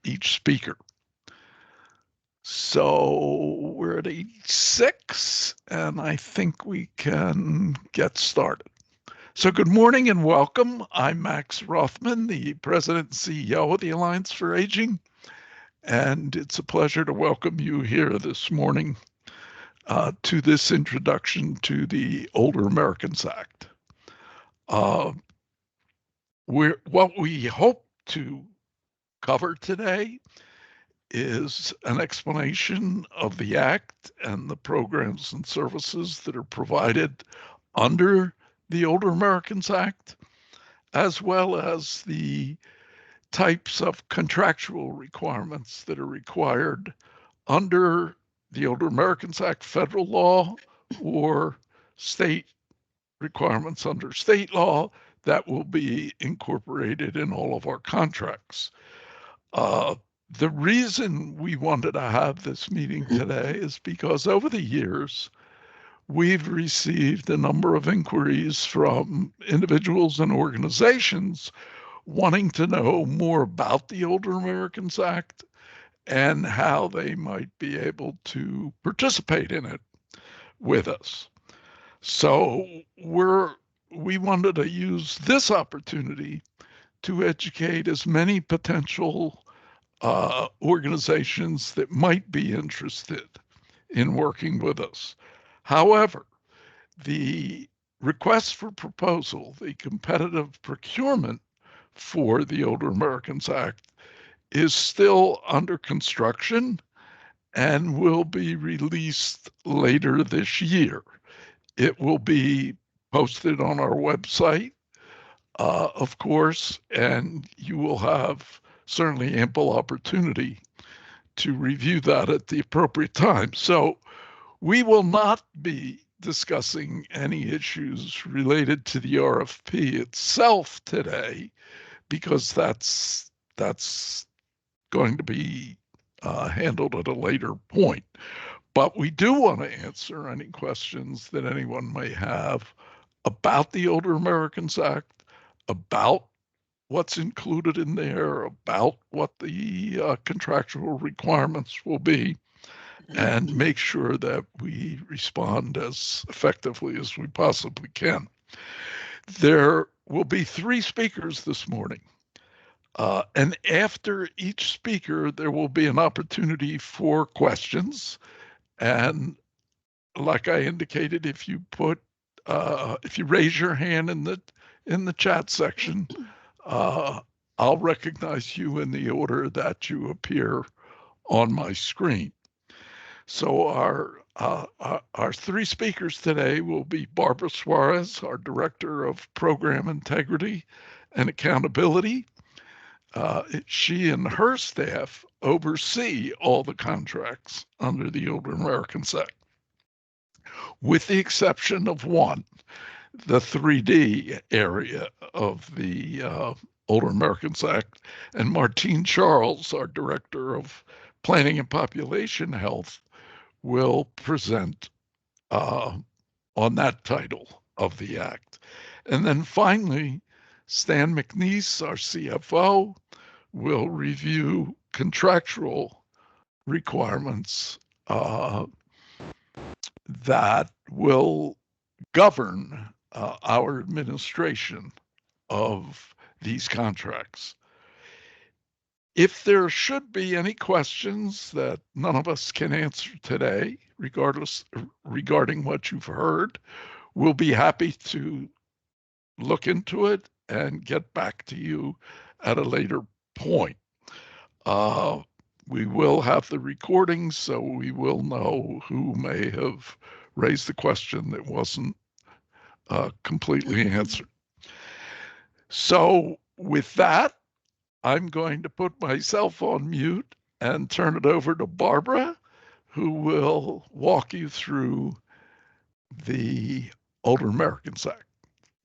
each speaker. So we're at 86, and I think we can get started. So good morning and welcome. I'm Max Rothman, the President and CEO of the Alliance for Aging, and it's a pleasure to welcome you here this morning to this introduction to the Older Americans Act. What we hope to cover today is an explanation of the Act and the programs and services that are provided under the Older Americans Act, as well as the types of contractual requirements that are required under the Older Americans Act federal law or state requirements under state law that will be incorporated in all of our contracts. The reason we wanted to have this meeting today is because over the years, we've received a number of inquiries from individuals and organizations wanting to know more about the Older Americans Act and how they might be able to participate in it with us. So we wanted to use this opportunity to educate as many potential organizations that might be interested in working with us. However, the request for proposal, the competitive procurement for the Older Americans Act, is still under construction and will be released later this year. It will be posted on our website, of course, and you will have certainly ample opportunity to review that at the appropriate time. So we will not be discussing any issues related to the RFP itself today, because that's going to be handled at a later point. But we do want to answer any questions that anyone may have about the Older Americans Act, about what's included in there, about what the contractual requirements will be, and make sure that we respond as effectively as we possibly can. There will be 3 speakers this morning. And after each speaker, there will be an opportunity for questions. And like I indicated, if you raise your hand in the chat section, I'll recognize you in the order that you appear on my screen. So our 3 speakers today will be Barbara Suarez, our Director of Program Integrity and Accountability. She and her staff oversee all the contracts under the Older Americans Act, with the exception of one, the 3D area of the Older Americans Act. And Martine Charles, our Director of Planning and Population Health, will present on that title of the Act. And then finally, Stan McNeese, our CFO, will review contractual requirements that will govern our administration of these contracts. If there should be any questions that none of us can answer today, regarding what you've heard, we'll be happy to look into it and get back to you at a later point. We will have the recordings, so we will know who may have raised the question that wasn't completely answered. So with that, I'm going to put myself on mute and turn it over to Barbara, who will walk you through the Older Americans Act.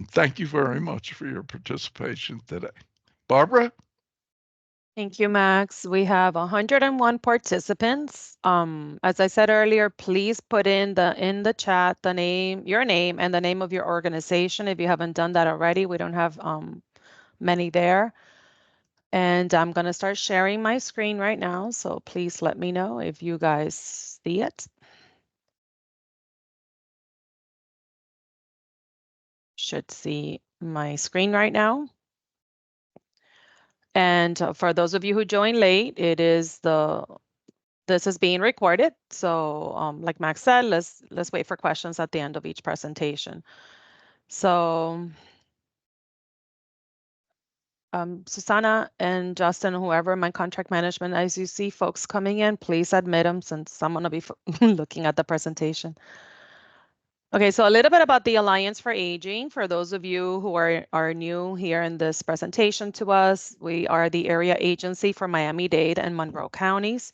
Thank you very much for your participation today. Barbara? Thank you, Max. We have 101 participants. As I said earlier, please put in the chat your name and the name of your organization if you haven't done that already. We don't have many there. And I'm going to start sharing my screen right now, so please let me know if you guys see it. Should see my screen right now. And for those of you who joined late, this is being recorded. So like Max said, let's wait for questions at the end of each presentation. So Susanna and Justin, whoever my contract management, as you see folks coming in, please admit them since I'm going to be looking at the presentation. Okay, so a little bit about the Alliance for Aging. For those of you who are new here in this presentation to us, we are the area agency for Miami-Dade and Monroe counties.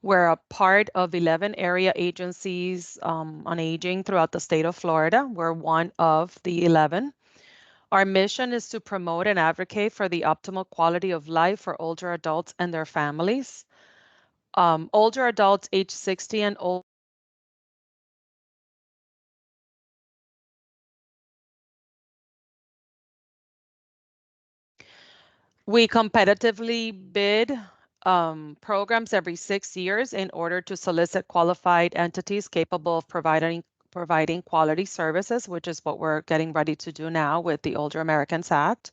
We're a part of 11 area agencies on aging throughout the state of Florida. We're one of the 11. Our mission is to promote and advocate for the optimal quality of life for older adults and their families. Older adults age 60 and older. We competitively bid programs every 6 years in order to solicit qualified entities capable of providing quality services, which is what we're getting ready to do now with the Older Americans Act.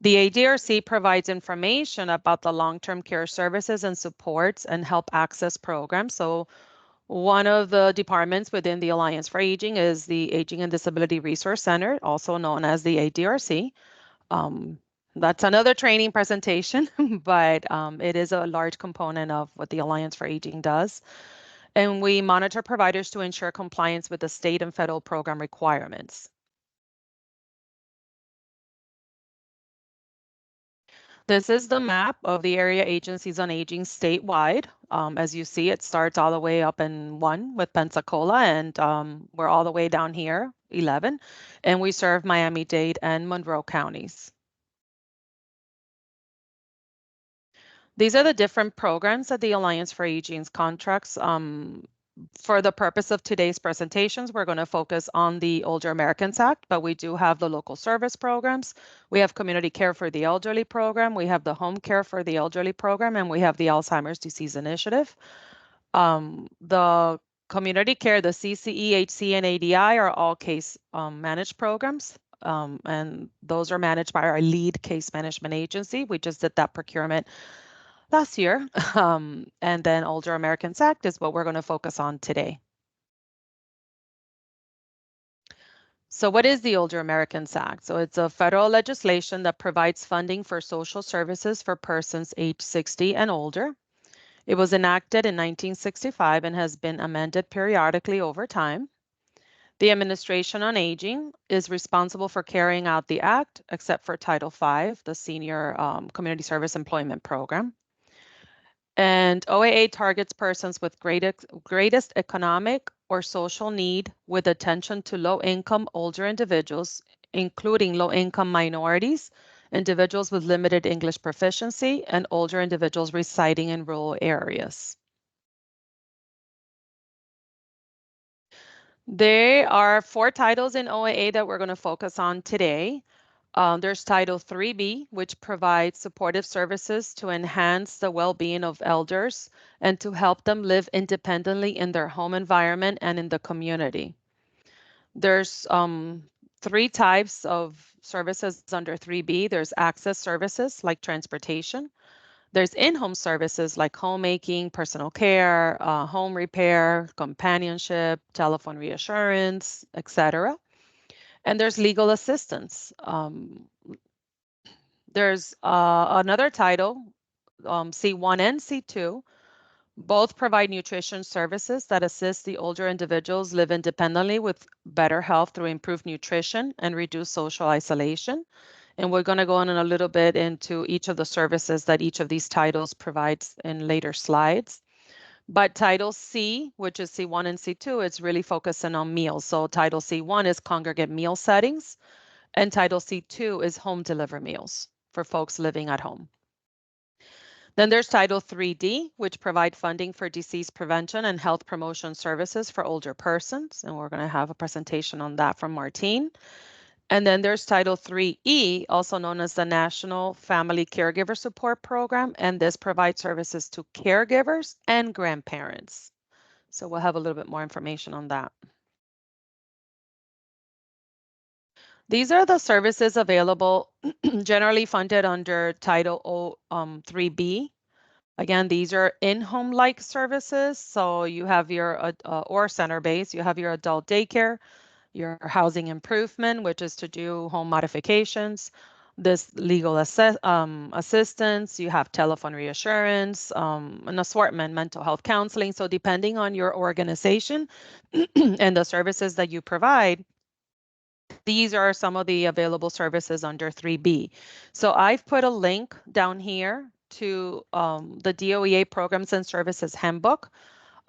The ADRC provides information about the long-term care services and supports and help access programs. So one of the departments within the Alliance for Aging is the Aging and Disability Resource Center, also known as the ADRC. That's another training presentation, but it is a large component of what the Alliance for Aging does. And we monitor providers to ensure compliance with the state and federal program requirements. This is the map of the area agencies on aging statewide. As you see, it starts all the way up in 1 with Pensacola, and we're all the way down here, 11, and we serve Miami-Dade and Monroe counties. These are the different programs that the Alliance for Aging's contracts. For the purpose of today's presentations, we're going to focus on the Older Americans Act, but we do have the local service programs. We have community care for the elderly program. We have the home care for the elderly program, and we have the Alzheimer's disease initiative. The community care, the CCE, HC, and ADI are all case managed programs. And those are managed by our lead case management agency. We just did that procurement last year. And then Older Americans Act is what we're going to focus on today. So what is the Older Americans Act? So it's a federal legislation that provides funding for social services for persons age 60 and older. It was enacted in 1965 and has been amended periodically over time. The Administration on Aging is responsible for carrying out the act, except for Title V, the Senior Community Service Employment Program. And OAA targets persons with greatest economic or social need with attention to low-income older individuals, including low-income minorities, individuals with limited English proficiency, and older individuals residing in rural areas. There are 4 titles in OAA that we're going to focus on today. There's Title 3B, which provides supportive services to enhance the well-being of elders and to help them live independently in their home environment and in the community. There's 3 types of services under 3B. There's access services like transportation. There's in-home services like homemaking, personal care, home repair, companionship, telephone reassurance, etc. And there's legal assistance. There's another title, C1 and C2. Both provide nutrition services that assist the older individuals live independently with better health through improved nutrition and reduced social isolation. And we're going to go on a little bit into each of the services that each of these titles provides in later slides. But Title C, which is C1 and C2, is really focusing on meals. So Title C1 is congregate meal settings, and Title C2 is home delivered meals for folks living at home. Then there's Title 3D, which provide funding for disease prevention and health promotion services for older persons. And we're going to have a presentation on that from Martine. And then there's Title 3E, also known as the National Family Caregiver Support Program, and this provides services to caregivers and grandparents. So we'll have a little bit more information on that. These are the services available, generally funded under Title 3B. Again, these are in-home-like services. So you have your, or center-based, you have your adult daycare, your housing improvement, which is to do home modifications, this legal assistance, you have telephone reassurance, an assortment, mental health counseling. So depending on your organization and the services that you provide, these are some of the available services under 3B. So I've put a link down here to the DOEA Programs and Services Handbook.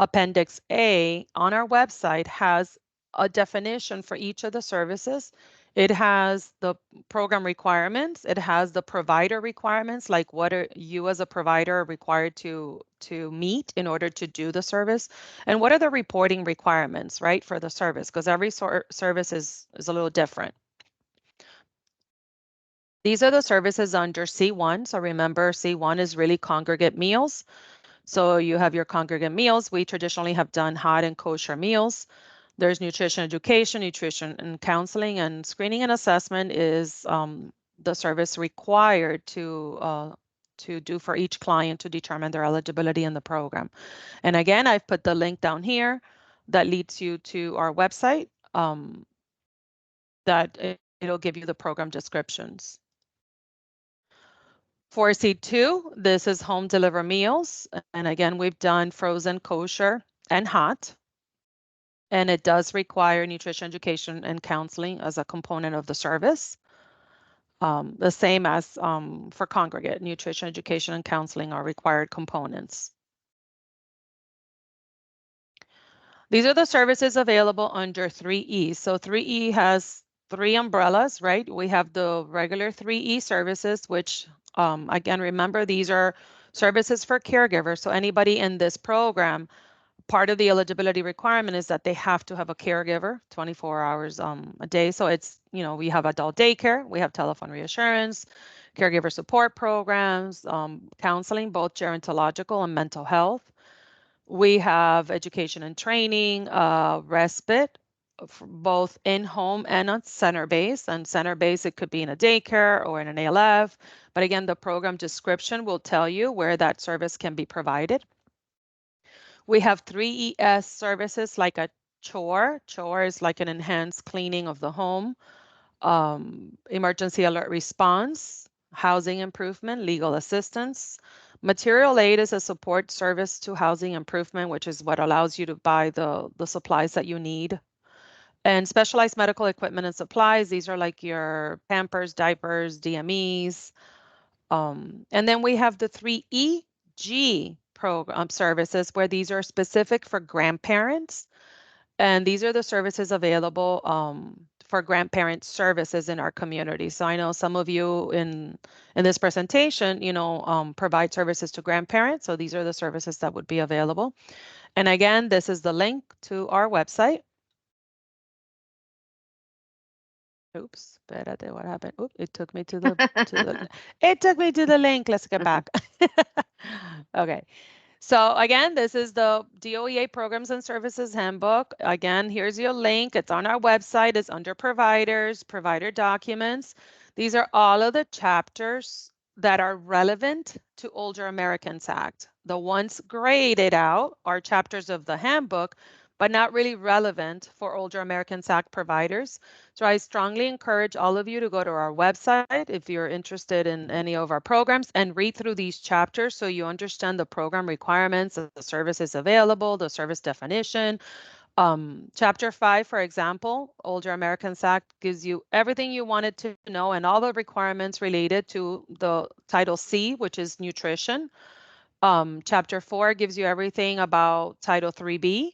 Appendix A on our website has a definition for each of the services. It has the program requirements. It has the provider requirements, like what are you as a provider required to meet in order to do the service, and what are the reporting requirements, right, for the service, because every service is a little different. These are the services under C1. So remember, C1 is really congregate meals. So you have your congregate meals. We traditionally have done hot and kosher meals. There's nutrition education, nutrition and counseling, and screening and assessment is the service required to do for each client to determine their eligibility in the program. And again, I've put the link down here that leads you to our website it'll give you the program descriptions. For C2, this is home deliver meals. And again, we've done frozen, kosher, and hot. And it does require nutrition education and counseling as a component of the service. The same as for congregate, nutrition education and counseling are required components. These are the services available under 3E. So 3E has 3 umbrellas, right? We have the regular 3E services, which again, remember, these are services for caregivers. So anybody in this program, part of the eligibility requirement is that they have to have a caregiver 24 hours a day. So it's, we have adult daycare, we have telephone reassurance, caregiver support programs, counseling, both gerontological and mental health. We have education and training, respite, both in-home and on center-based. And center-based, it could be in a daycare or in an ALF. But again, the program description will tell you where that service can be provided. We have 3ES services like a chore. Chore is like an enhanced cleaning of the home, emergency alert response, housing improvement, legal assistance. Material aid is a support service to housing improvement, which is what allows you to buy the supplies that you need. And specialized medical equipment and supplies, these are like your Pampers, diapers, DMEs. And then we have the 3EG program services, where these are specific for grandparents. And these are the services available for grandparent services in our community. So I know some of you in this presentation, provide services to grandparents. So these are the services that would be available. And again, this is the link to our website. Oops, what happened? Oops, it took me to the it took me to the link. Let's get back. Okay. So again, this is the DOEA Programs and Services Handbook. Again, here's your link. It's on our website. It's under providers, provider documents. These are all of the chapters that are relevant to Older Americans Act. The ones graded out are chapters of the handbook, but not really relevant for Older Americans Act providers. So I strongly encourage all of you to go to our website if you're interested in any of our programs and read through these chapters so you understand the program requirements, the services available, the service definition. Chapter 5, for example, Older Americans Act gives you everything you wanted to know and all the requirements related to the Title C, which is nutrition. Chapter 4 gives you everything about Title 3B,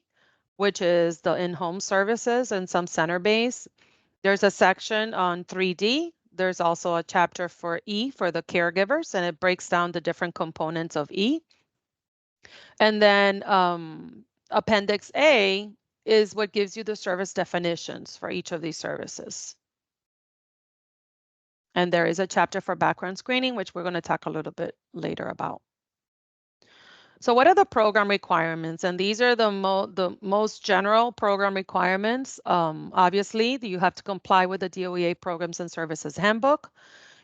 which is the in-home services and some center-based. There's a section on 3D. There's also a chapter for E for the caregivers, and it breaks down the different components of E. And then Appendix A is what gives you the service definitions for each of these services. And there is a chapter for background screening, which we're going to talk a little bit later about. So what are the program requirements? And these are the most general program requirements. Obviously, you have to comply with the DOEA Programs and Services Handbook.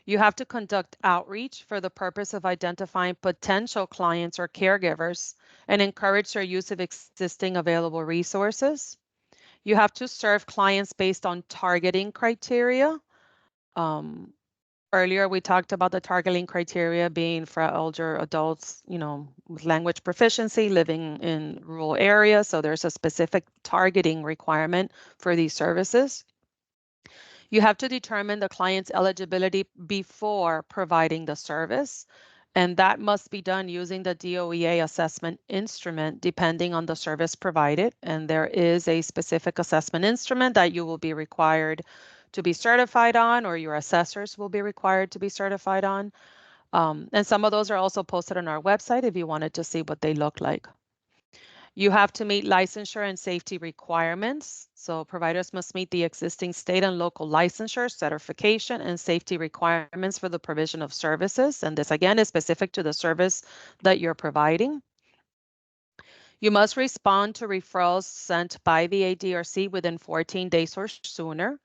You have to conduct outreach for the purpose of identifying potential clients or caregivers and encourage their use of existing available resources. You have to serve clients based on targeting criteria. Um, Earlier, we talked about the targeting criteria being for older adults, with language proficiency, living in rural areas. So there's a specific targeting requirement for these services. You have to determine the client's eligibility before providing the service, and that must be done using the DOEA assessment instrument depending on the service provided. And there is a specific assessment instrument that you will be required to be certified on, or your assessors will be required to be certified on. And some of those are also posted on our website if you wanted to see what they look like. You have to meet licensure and safety requirements. So providers must meet the existing state and local licensure, certification, and safety requirements for the provision of services. And this again is specific to the service that you're providing. You must respond to referrals sent by the ADRC within 14 days or sooner.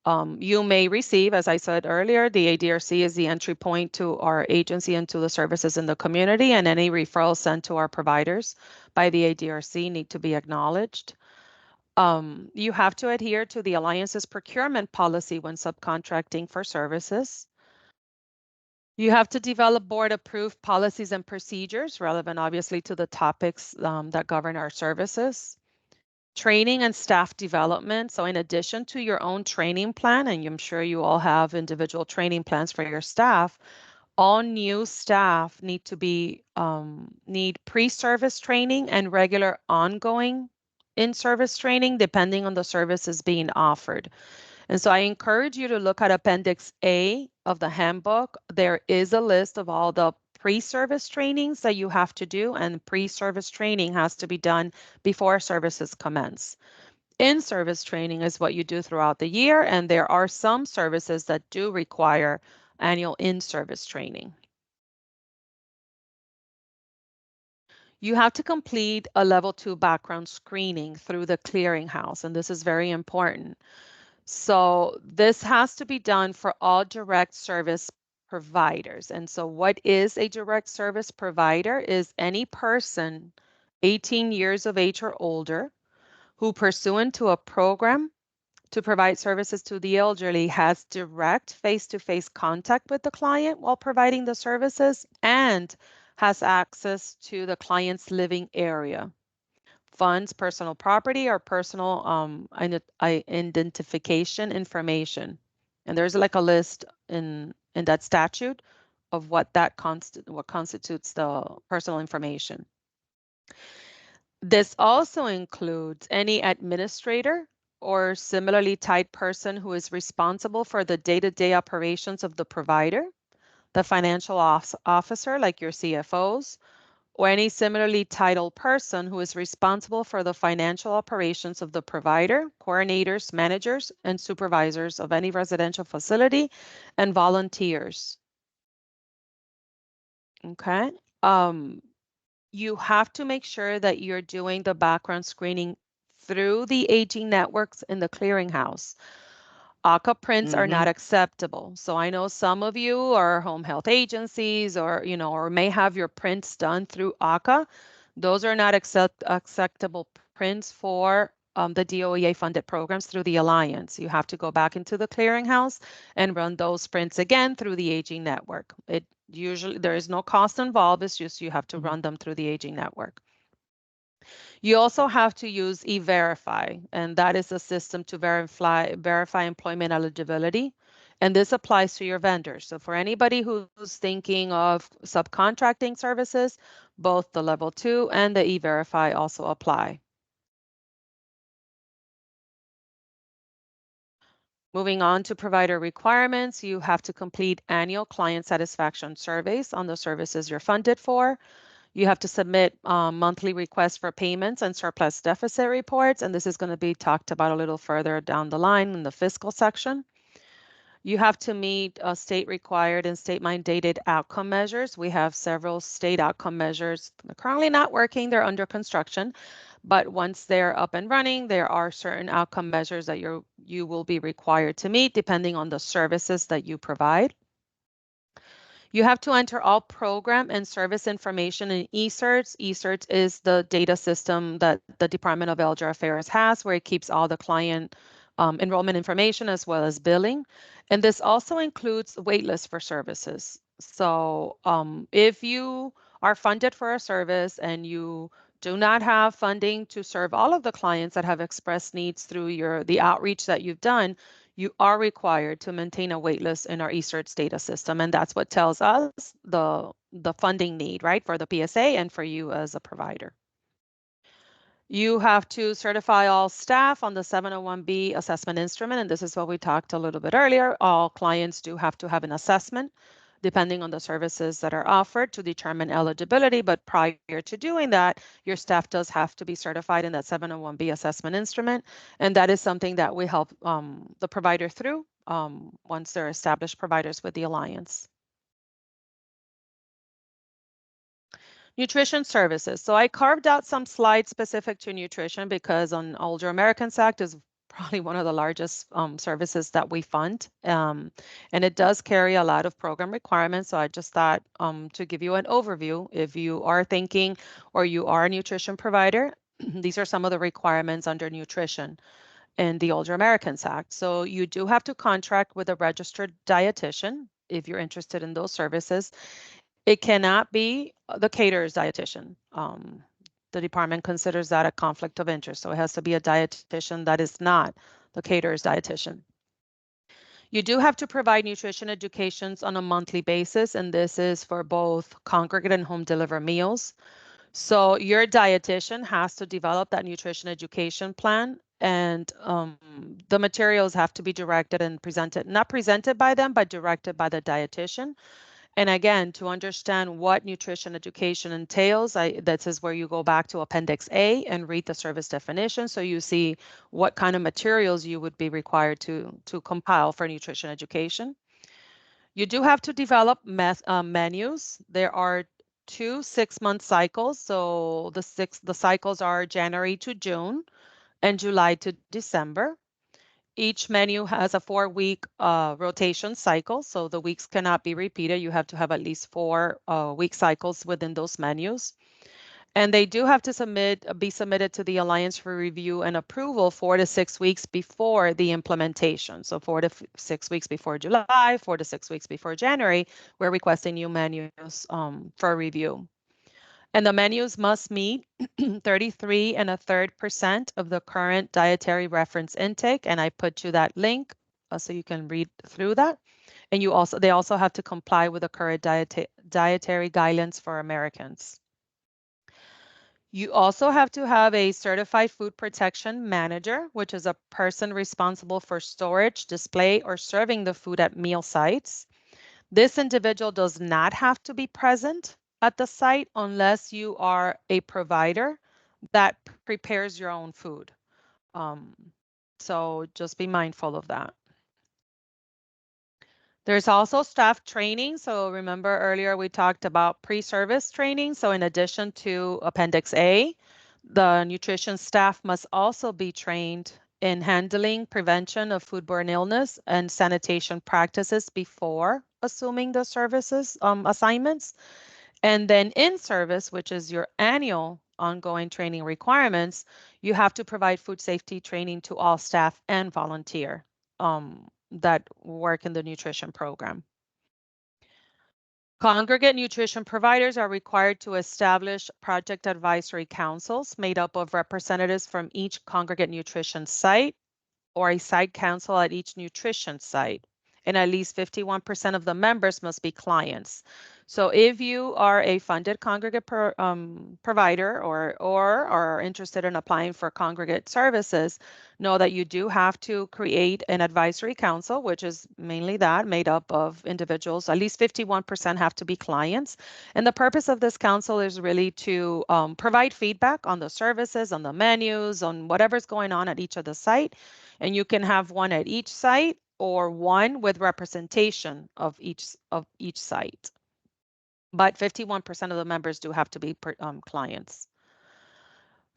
You may receive, as I said earlier, the ADRC is the entry point to our agency and to the services in the community, and any referrals sent to our providers by the ADRC need to be acknowledged. You have to adhere to the Alliance's procurement policy when subcontracting for services. You have to develop board-approved policies and procedures relevant, obviously, to the topics that govern our services. Training and staff development. So in addition to your own training plan, and I'm sure you all have individual training plans for your staff, all new staff need to be need pre-service training and regular ongoing in-service training depending on the services being offered. And so I encourage you to look at Appendix A of the handbook. There is a list of all the pre-service trainings that you have to do, and pre-service training has to be done before services commence. In-service training is what you do throughout the year, and there are some services that do require annual in-service training. You have to complete a level 2 background screening through the clearinghouse, and this is very important. So this has to be done for all direct service providers. And so what is a direct service provider is any person 18 years of age or older who, pursuant to a program to provide services to the elderly, has direct face-to-face contact with the client while providing the services and has access to the client's living area, funds, personal property, or personal identification information. And there's like a list in that statute of what constitutes the personal information. This also includes any administrator or similarly tied person who is responsible for the day-to-day operations of the provider, the financial officer like your CFOs, or any similarly titled person who is responsible for the financial operations of the provider, coordinators, managers, and supervisors of any residential facility, and volunteers. Okay. You have to make sure that you're doing the background screening through the aging networks in the clearinghouse. ACA prints are not acceptable. So I know some of you are home health agencies or may have your prints done through ACA. Those are not acceptable prints for the DOEA funded programs through the Alliance. You have to go back into the clearinghouse and run those prints again through the aging network. There is no cost involved. It's just you have to run them through the aging network. You also have to use E-Verify, and that is a system to verify employment eligibility. And this applies to your vendors. So for anybody who's thinking of subcontracting services, both the level 2 and the E-Verify also apply. Moving on to provider requirements, you have to complete annual client satisfaction surveys on the services you're funded for. You have to submit monthly requests for payments and surplus deficit reports, and this is going to be talked about a little further down the line in the fiscal section. You have to meet state required and state mandated outcome measures. We have several state outcome measures. They're currently not working, they're under construction, but once they're up and running, there are certain outcome measures that you will be required to meet depending on the services that you provide. You have to enter all program and service information in eCerts. eCerts is the data system that the Department of Elder Affairs has, where it keeps all the client enrollment information as well as billing. And this also includes waitlist for services. So if you are funded for a service and you do not have funding to serve all of the clients that have expressed needs through the outreach that you've done, you are required to maintain a waitlist in our eCerts data system. And that's what tells us the funding need, right, for the PSA and for you as a provider. You have to certify all staff on the 701B assessment instrument. And this is what we talked a little bit earlier. All clients do have to have an assessment depending on the services that are offered to determine eligibility. But prior to doing that, your staff does have to be certified in that 701B assessment instrument. And that is something that we help the provider through once they're established providers with the Alliance. Nutrition services. So I carved out some slides specific to nutrition because on Older Americans Act is probably one of the largest services that we fund. And it does carry a lot of program requirements. So I just thought to give you an overview, if you are thinking or you are a nutrition provider, these are some of the requirements under nutrition in the Older Americans Act. So you do have to contract with a registered dietitian if you're interested in those services. It cannot be the caterer's dietitian. The department considers that a conflict of interest. So it has to be a dietitian that is not the caterer's dietitian. You do have to provide nutrition educations on a monthly basis, and this is for both congregate and home deliver meals. So your dietitian has to develop that nutrition education plan, and the materials have to be directed and presented, not presented by them, but directed by the dietitian. And again, to understand what nutrition education entails, this is where you go back to Appendix A and read the service definition. So you see what kind of materials you would be required to compile for nutrition education. You do have to develop menus. There are 2 6-month cycles. So the cycles are January to June and July to December. Each menu has a 4-week rotation cycle, so the weeks cannot be repeated. You have to have at least 4 week cycles within those menus. And they do have to be submitted to the Alliance for review and approval 4 to 6 weeks before the implementation. So 4 to 6 weeks before July, 4 to 6 weeks before January, we're requesting new menus for review. And the menus must meet 33.33% of the current dietary reference intake. And I put you that link so you can read through that. And they also have to comply with the current dietary guidelines for Americans. You also have to have a certified food protection manager, which is a person responsible for storage, display, or serving the food at meal sites. This individual does not have to be present at the site unless you are a provider that prepares your own food. So just be mindful of that. There's also staff training. So remember earlier we talked about pre-service training. So in addition to Appendix A, the nutrition staff must also be trained in handling prevention of foodborne illness and sanitation practices before assuming the services assignments. And then in service, which is your annual ongoing training requirements, you have to provide food safety training to all staff and volunteer that work in the nutrition program. Congregate nutrition providers are required to establish project advisory councils made up of representatives from each congregate nutrition site or a site council at each nutrition site. And at least 51% of the members must be clients. So if you are a funded congregate provider or are interested in applying for congregate services, know that you do have to create an advisory council, which is mainly that, made up of individuals. At least 51% have to be clients. And the purpose of this council is really to provide feedback on the services, on the menus, on whatever's going on at each of the site. And you can have one at each site, or one with representation of each site. But 51% of the members do have to be clients.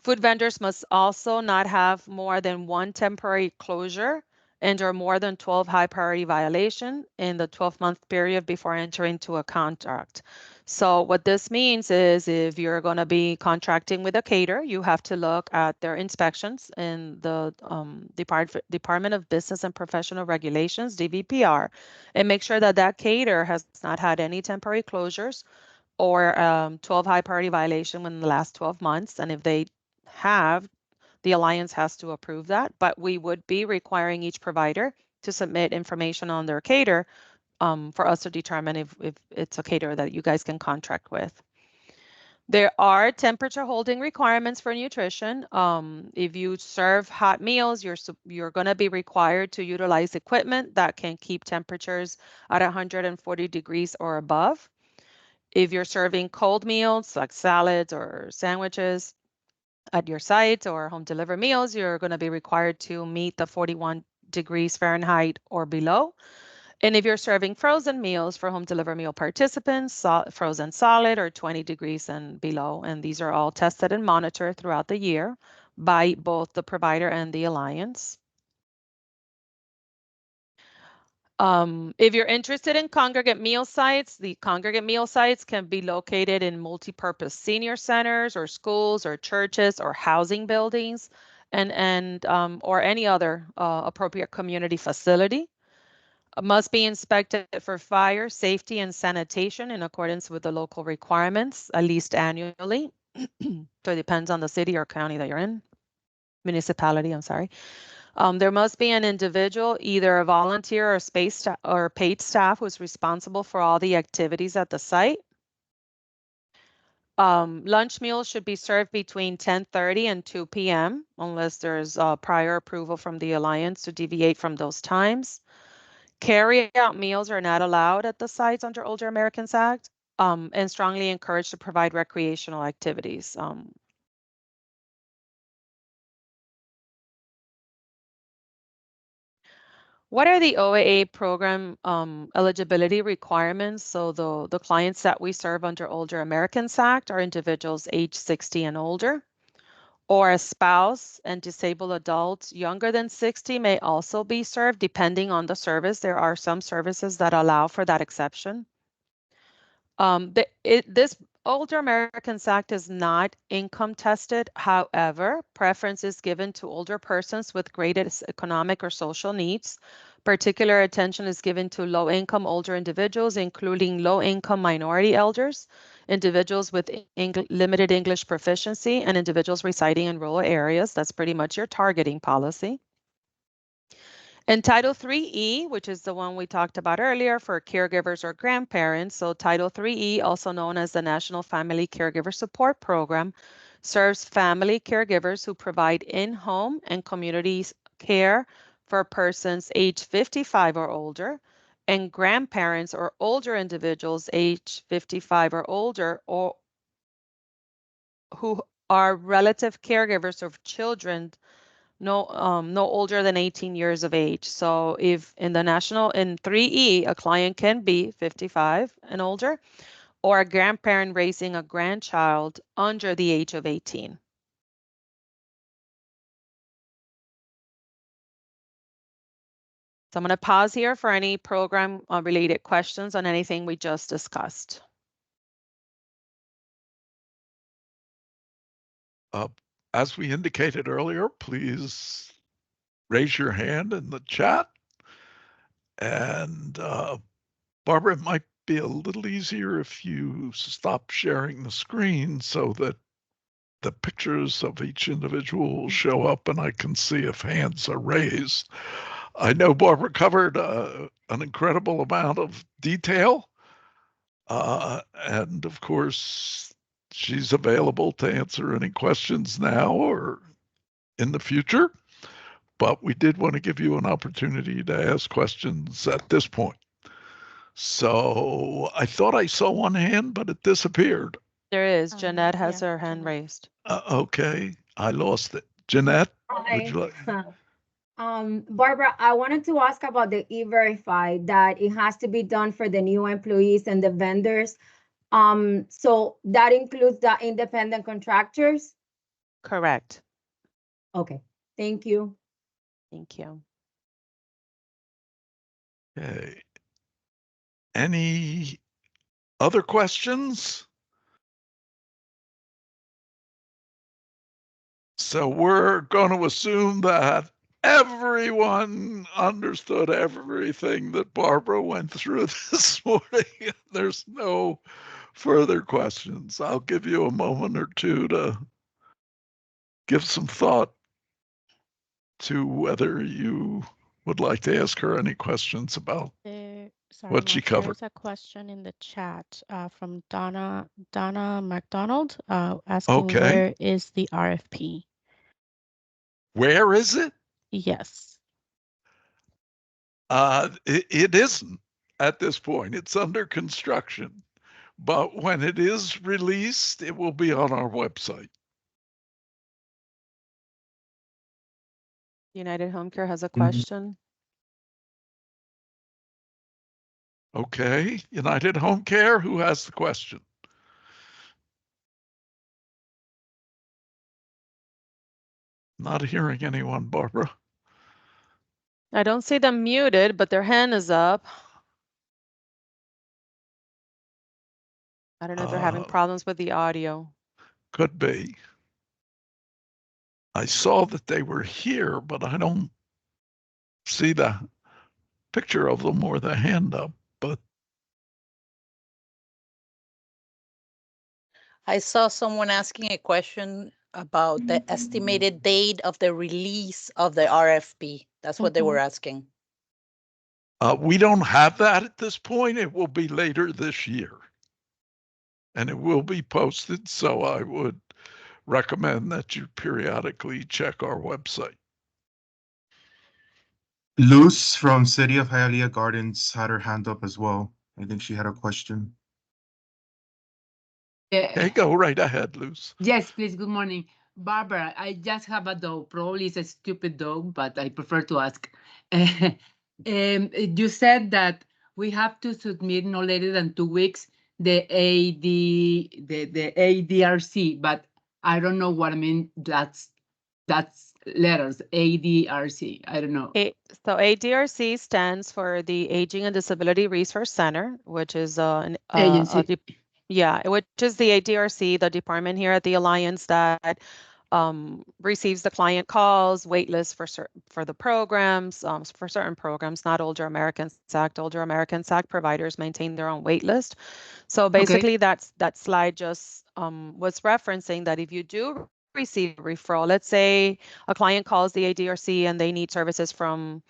Food vendors must also not have more than one temporary closure and or more than 12 high priority violation in the 12-month period before entering into a contract. So what this means is if you're going to be contracting with a caterer, you have to look at their inspections in the Department of Business and Professional Regulations, DVPR, and make sure that that caterer has not had any temporary closures or 12 high priority violation within the last 12 months. And if they have, the Alliance has to approve that, but we would be requiring each provider to submit information on their caterer for us to determine if it's a caterer that you guys can contract with. There are temperature holding requirements for nutrition. If you serve hot meals, you're going to be required to utilize equipment that can keep temperatures at 140 degrees or above. If you're serving cold meals like salads or sandwiches at your site or home delivery meals, you're going to be required to meet the 41 degrees Fahrenheit or below. And if you're serving frozen meals for home delivery meal participants, frozen solid or 20 degrees and below. And these are all tested and monitored throughout the year by both the provider and the Alliance. If you're interested in congregate meal sites, the congregate meal sites can be located in multi-purpose senior centers or schools or churches or housing buildings and or any other appropriate community facility. Must be inspected for fire, safety, and sanitation in accordance with the local requirements, at least annually. So it depends on the city or county that you're in, municipality, I'm sorry. There must be an individual, either a volunteer or or paid staff, who's responsible for all the activities at the site. Lunch meals should be served between 10:30 and 2 p.m. unless there's prior approval from the Alliance to deviate from those times. Carry-out meals are not allowed at the sites under Older Americans Act, and strongly encouraged to provide recreational activities. What are the OAA program eligibility requirements? So the clients that we serve under Older Americans Act are individuals age 60 and older, or a spouse and disabled adults younger than 60 may also be served depending on the service. There are some services that allow for that exception. This Older Americans Act is not income tested. However, preference is given to older persons with greatest economic or social needs. Particular attention is given to low-income older individuals, including low-income minority elders, individuals with limited English proficiency, and individuals residing in rural areas. That's pretty much your targeting policy. And Title IIIe, which is the one we talked about earlier for caregivers or grandparents. So Title IIIe, also known as the National Family Caregiver Support Program, serves family caregivers who provide in-home and community care for persons age 55 or older, and grandparents or older individuals age 55 or older, or who are relative caregivers of children no older than 18 years of age. So if in 3E, a client can be 55 and older, or a grandparent raising a grandchild under the age of 18. So I'm going to pause here for any program related questions on anything we just discussed. As we indicated earlier, please raise your hand in the chat. And Barbara, it might be a little easier if you stop sharing the screen so that the pictures of each individual will show up and I can see if hands are raised. I know Barbara covered an incredible amount of detail. And of course, she's available to answer any questions now or in the future. But we did want to give you an opportunity to ask questions at this point. So I thought I saw one hand, but it disappeared. There is. Jeanette has her hand raised. Okay, I lost it. Jeanette, Hi. would you like? Barbara, I wanted to ask about the E-Verify, that it has to be done for the new employees and the vendors. So that includes the independent contractors? Correct. Okay, thank you. Thank you. Okay. Any other questions? So we're going to assume that everyone understood everything that Barbara went through this morning. There's no further questions. I'll give you a moment or two to give some thought to whether you would like to ask her any questions about what she covered. There's a question in the chat from Donna McDonald asking, Okay. where is the RFP? Where is it? Yes. It isn't at this point. It's under construction. But when it is released, it will be on our website. United Home Care has a question. Okay, United Home Care, who has the question? Not hearing anyone, Barbara. I don't see them muted, but their hand is up. I don't know if they're having problems with the audio. Could be. I saw that they were here, but I don't see the picture of them or the hand up, but I saw someone asking a question about the estimated date of the release of the RFP. That's what they were asking. we don't have that at this point. It will be later this year. And it will be posted, so I would recommend that you periodically check our website. Luz from City of Hialeah Gardens had her hand up as well. I think she had a question. Okay, go right ahead, Luz. Yes, please. Good morning. Barbara, I just have a dog. Probably it's a stupid dog, but I prefer to ask. You said that we have to submit no later than 2 weeks the ADRC, but I don't know what I mean. That's letters, ADRC. I don't know. So ADRC stands for the Aging and Disability Resource Center, which is Agency. which is the ADRC, the department here at the Alliance that receives the client calls, wait lists for the programs, for certain programs, not Older Americans Act. Older Americans Act providers maintain their own wait list. So basically that slide just was referencing that if you do receive a referral, let's say a client calls the ADRC and they need services from,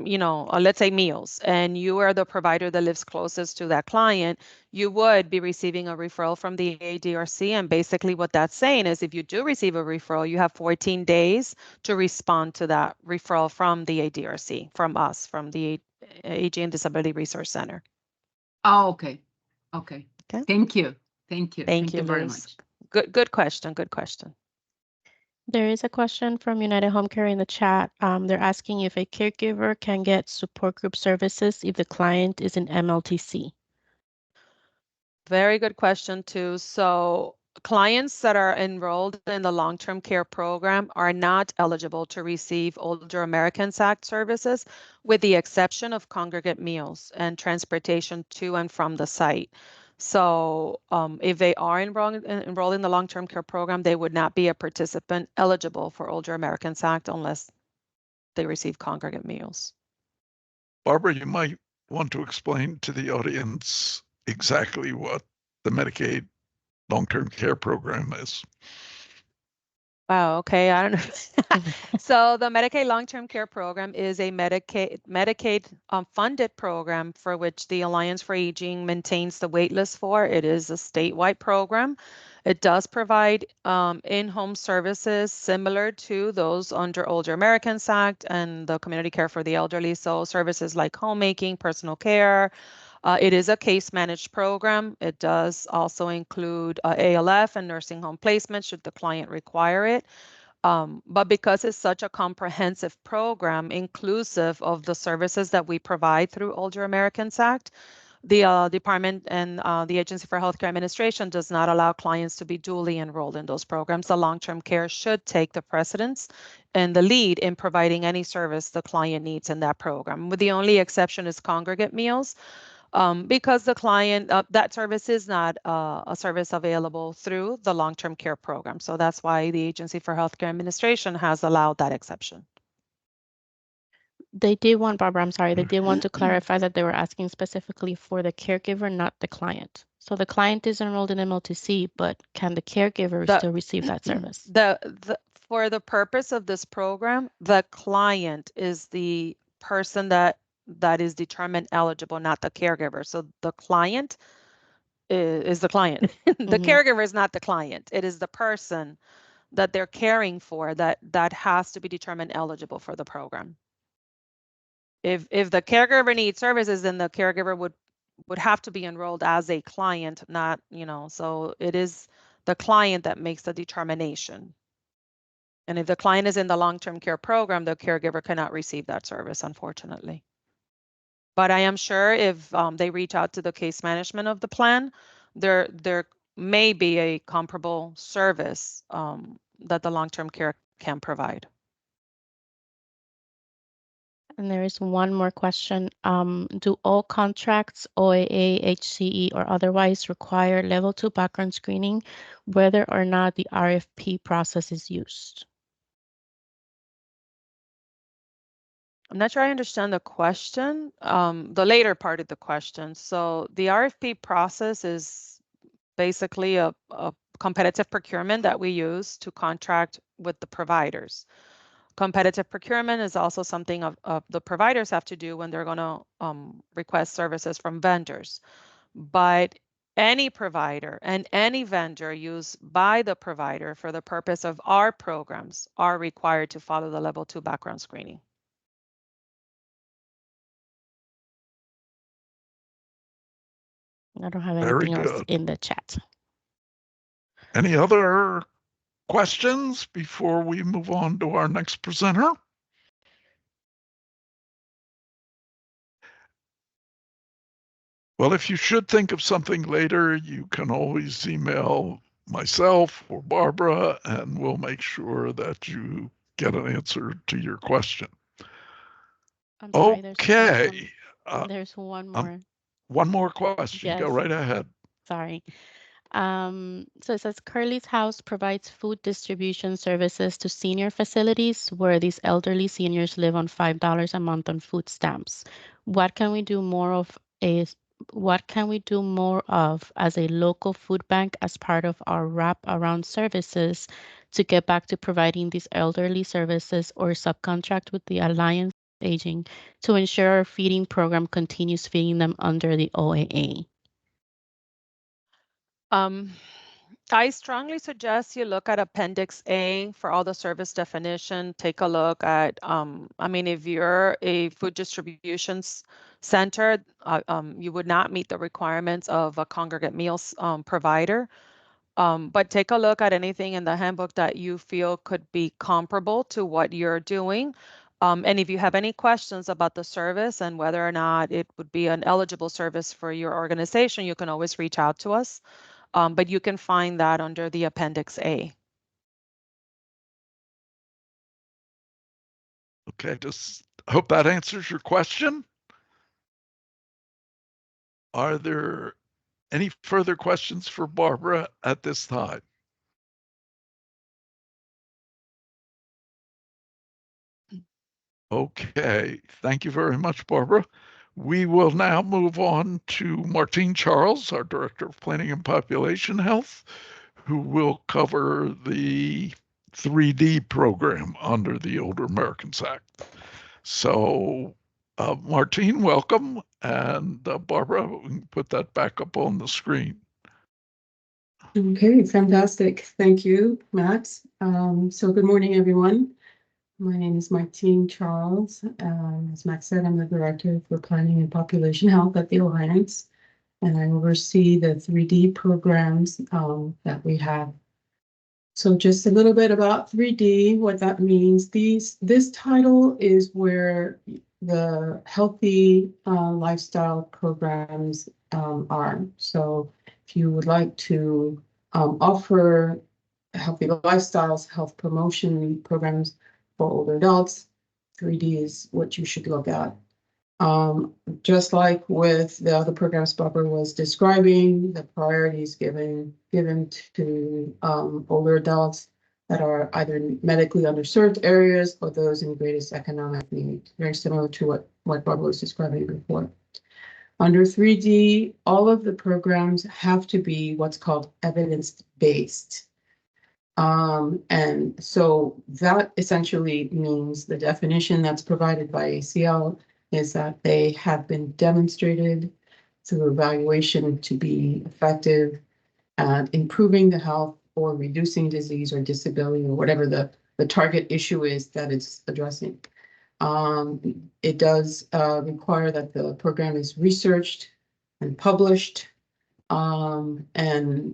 let's say meals, and you are the provider that lives closest to that client, you would be receiving a referral from the ADRC. And basically what that's saying is if you do receive a referral, you have 14 days to respond to that referral from the ADRC, from us, from the Aging and Disability Resource Center. Oh, okay. Okay. Okay. Thank you. Thank you. Thank you very Liz. much. Good question. Good question. There is a question from United Home Care in the chat. They're asking if a caregiver can get support group services if the client is in MLTC. Very good question too. So clients that are enrolled in the long-term care program are not eligible to receive Older Americans Act services, with the exception of congregate meals and transportation to and from the site. So if they are enrolled in the long-term care program, they would not be a participant eligible for Older Americans Act unless they receive congregate meals. Barbara, you might want to explain to the audience exactly what the Medicaid long-term care program is. Wow, okay, I don't know. So the Medicaid long-term care program is a Medicaid funded program for which the Alliance for Aging maintains the wait list for. It is a statewide program. It does provide in-home services similar to those under Older Americans Act and the Community Care for the Elderly. So services like homemaking, personal care. It is a case managed program. It does also include ALF and nursing home placement should the client require it. But because it's such a comprehensive program, inclusive of the services that we provide through Older Americans Act, the department and the Agency for Healthcare Administration does not allow clients to be duly enrolled in those programs. The long-term care should take the precedence and the lead in providing any service the client needs in that program. With the only exception is congregate meals, because the client, that service is not a service available through the long-term care program. So that's why the Agency for Healthcare Administration has allowed that exception. They did want, Barbara, I'm sorry, they did want to clarify that they were asking specifically for the caregiver, not the client. So the client is enrolled in MLTC, but can the caregiver still receive that service? For the purpose of this program, the client is the person that is determined eligible, not the caregiver. So the client is the client. The caregiver is not the client. It is the person that they're caring for that has to be determined eligible for the program. If the caregiver needs services, then the caregiver would have to be enrolled as a client, not, so it is the client that makes the determination. And if the client is in the long-term care program, the caregiver cannot receive that service, unfortunately. But I am sure if they reach out to the case management of the plan, there may be a comparable service that the long-term care can provide. And there is one more question. Do all contracts, OAA, HCE, or otherwise require level 2 background screening, whether or not the RFP process is used? I'm not sure I understand the question, the later part of the question. So the RFP process is basically a competitive procurement that we use to contract with the providers. Competitive procurement is also something the providers have to do when they're going to request services from vendors. But any provider and any vendor used by the provider for the purpose of our programs are required to follow the level 2 background screening. I don't have anything else in the chat. Any other questions before we move on to our next presenter? Well, if you should think of something later, you can always email myself or Barbara, and we'll make sure that you get an answer to your question. I'm sorry, okay. There's one more. One more question. Yes. Go right ahead. Sorry. So it says Curly's House provides food distribution services to senior facilities where these elderly seniors live on $5 a month on food stamps. What can we do more of as a local food bank as part of our wrap around services to get back to providing these elderly services, or subcontract with the Alliance Aging to ensure our feeding program continues feeding them under the OAA? I strongly suggest you look at Appendix A for all the service definition. Take a look at, if you're a food distribution center, you would not meet the requirements of a congregate meals provider. But take a look at anything in the handbook that you feel could be comparable to what you're doing. And if you have any questions about the service and whether or not it would be an eligible service for your organization, you can always reach out to us. But you can find that under the Appendix A. Okay, just hope that answers your question. Are there any further questions for Barbara at this time? Okay, thank you very much, Barbara. We will now move on to Martine Charles, our Director of Planning and Population Health, who will cover the 3D program under the Older Americans Act. So, Martine, welcome. And Barbara, we can put that back up on the screen. Okay, fantastic. Thank you, Matt. So good morning, everyone. My name is Martine Charles. As Matt said, I'm the Director for Planning and Population Health at the Alliance, and I oversee the 3D programs that we have So just a little bit about 3D, what that means. This title is where the healthy lifestyle programs are. So if you would like to offer healthy lifestyles, health promotion programs for older adults, 3D is what you should look at. Just like with the other programs Barbara was describing, the priorities given to older adults that are either medically underserved areas or those in greatest economic need, very similar to what Barbara was describing before. Under 3D, all of the programs have to be what's called evidence-based. And so that essentially means the definition that's provided by ACL is that they have been demonstrated through evaluation to be effective at improving the health or reducing disease or disability or whatever the target issue is that it's addressing. It does require that the program is researched and published. There's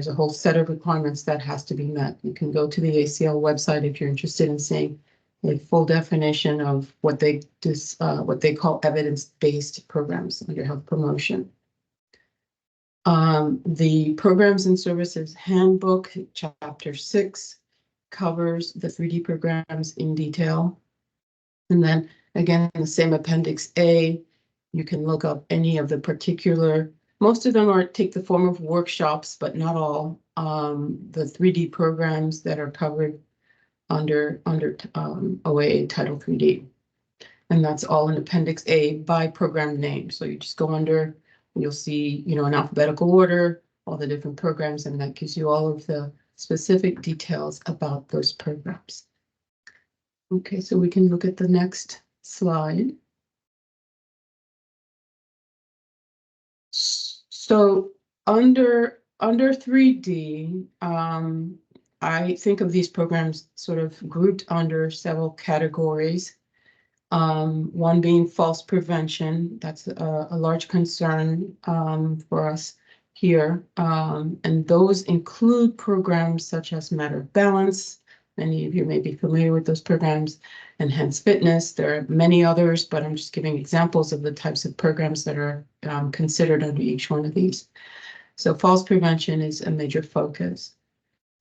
a whole set of requirements that has to be met. You can go to the ACL website if you're interested in seeing a full definition of what they call evidence-based programs under health promotion. The Programs and Services Handbook, Chapter 6, covers the 3D programs in detail. And then again, in the same Appendix A, you can look up any of the particular. Most of them take the form of workshops, but not all. The 3D programs that are covered under OAA Title 3D. And that's all in Appendix A by program name. So you just go under, you'll see, in alphabetical order, all the different programs, and that gives you all of the specific details about those programs. Okay, so we can look at the next slide. So under 3D, I think of these programs sort of grouped under several categories. One being false prevention. That's a large concern for us here. And those include programs such as Matter of Balance. Many of you may be familiar with those programs. Enhanced Fitness. There are many others, but I'm just giving examples of the types of programs that are considered under each one of these. So false prevention is a major focus.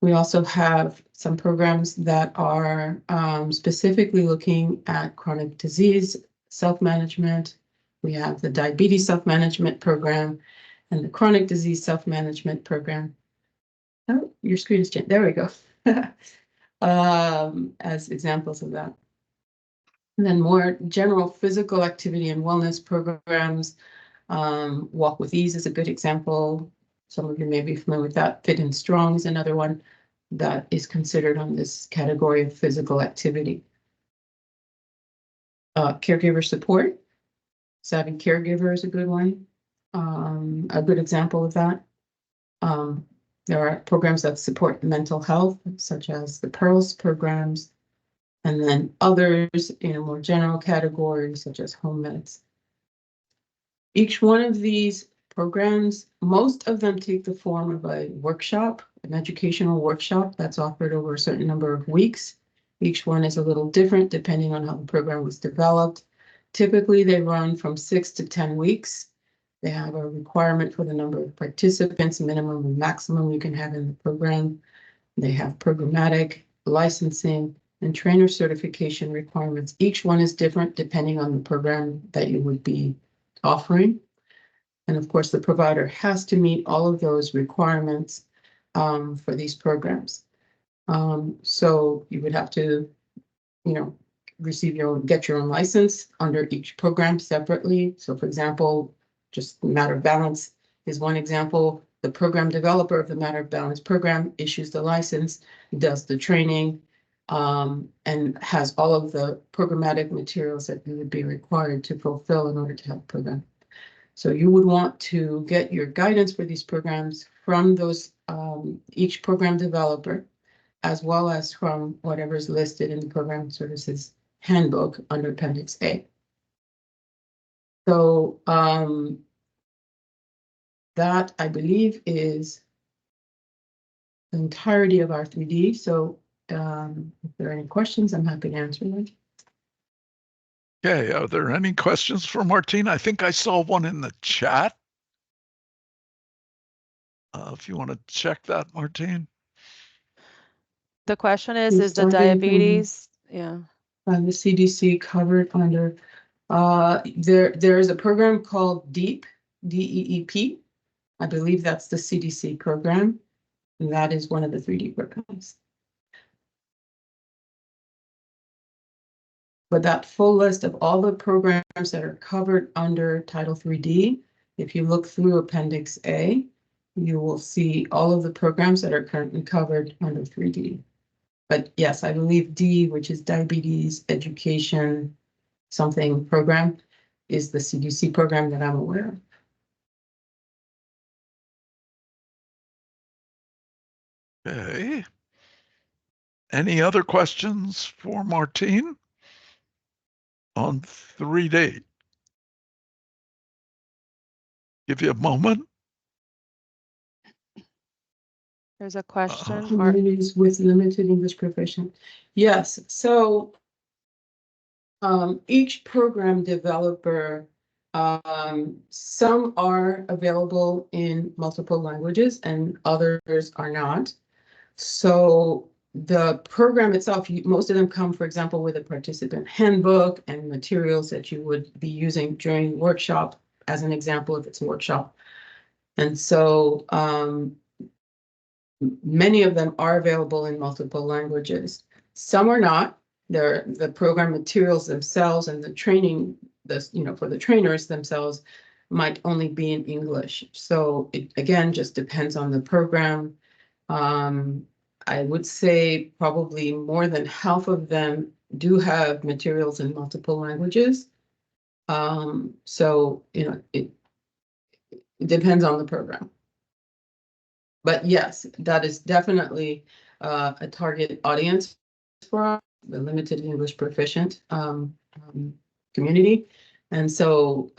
We also have some programs that are specifically looking at chronic disease self-management. We have the diabetes self-management program and the chronic disease self-management program. Oh, your screen is changed. There we go. As examples of that. And then more general physical activity and wellness programs. Walk with Ease is a good example. Some of you may be familiar with that. Fit and Strong is another one that is considered on this category of physical activity. Caregiver support. Savvy Caregiver is a good one. A good example of that. There are programs that support mental health, such as the PEARLS programs, and then others in a more general category, such as home meds. Each one of these programs, most of them take the form of a workshop, an educational workshop that's offered over a certain number of weeks. Each one is a little different depending on how the program was developed. Typically, they run from 6 to 10 weeks. They have a requirement for the number of participants, minimum and maximum you can have in the program. They have programmatic, licensing, and trainer certification requirements. Each one is different depending on the program that you would be offering. And of course, the provider has to meet all of those requirements for these programs. So you would have to, get your own license under each program separately. So for example, just Matter of Balance is one example. The program developer of the Matter of Balance program issues the license, does the training, and has all of the programmatic materials that you would be required to fulfill in order to have a program. So you would want to get your guidance for these programs from those each program developer, as well as from whatever is listed in the Program Services Handbook under Appendix A. So that, I believe, is the entirety of our 3D. So if there are any questions, I'm happy to answer them. Okay, are there any questions for Martine? I think I saw one in the chat. If you want to check that, Martine. The question is You're the starting from- diabetes, yeah. The CDC covered under, there is a program called DEEP, DEEP. I believe that's the CDC program, and that is one of the 3D programs. But that full list of all the programs that are covered under Title 3D, if you look through Appendix A, you will see all of the programs that are currently covered under 3D. But yes, I believe D, which is diabetes education something program, is the CDC program that I'm aware of. Okay. Any other questions for Martine on 3D? Give you a moment. There's a question. Communities with limited English proficient. Yes, so each program developer, some are available in multiple languages and others are not. So the program itself, most of them come, for example, with a participant handbook and materials that you would be using during workshop, as an example, if it's a workshop. And so many of them are available in multiple languages. Some are not. They're the program materials themselves and the training, for the trainers themselves might only be in English. So it again just depends on the program. I would say probably more than half of them do have materials in multiple languages. So it depends on the program. But yes, that is definitely a target audience for the limited English proficient community. And so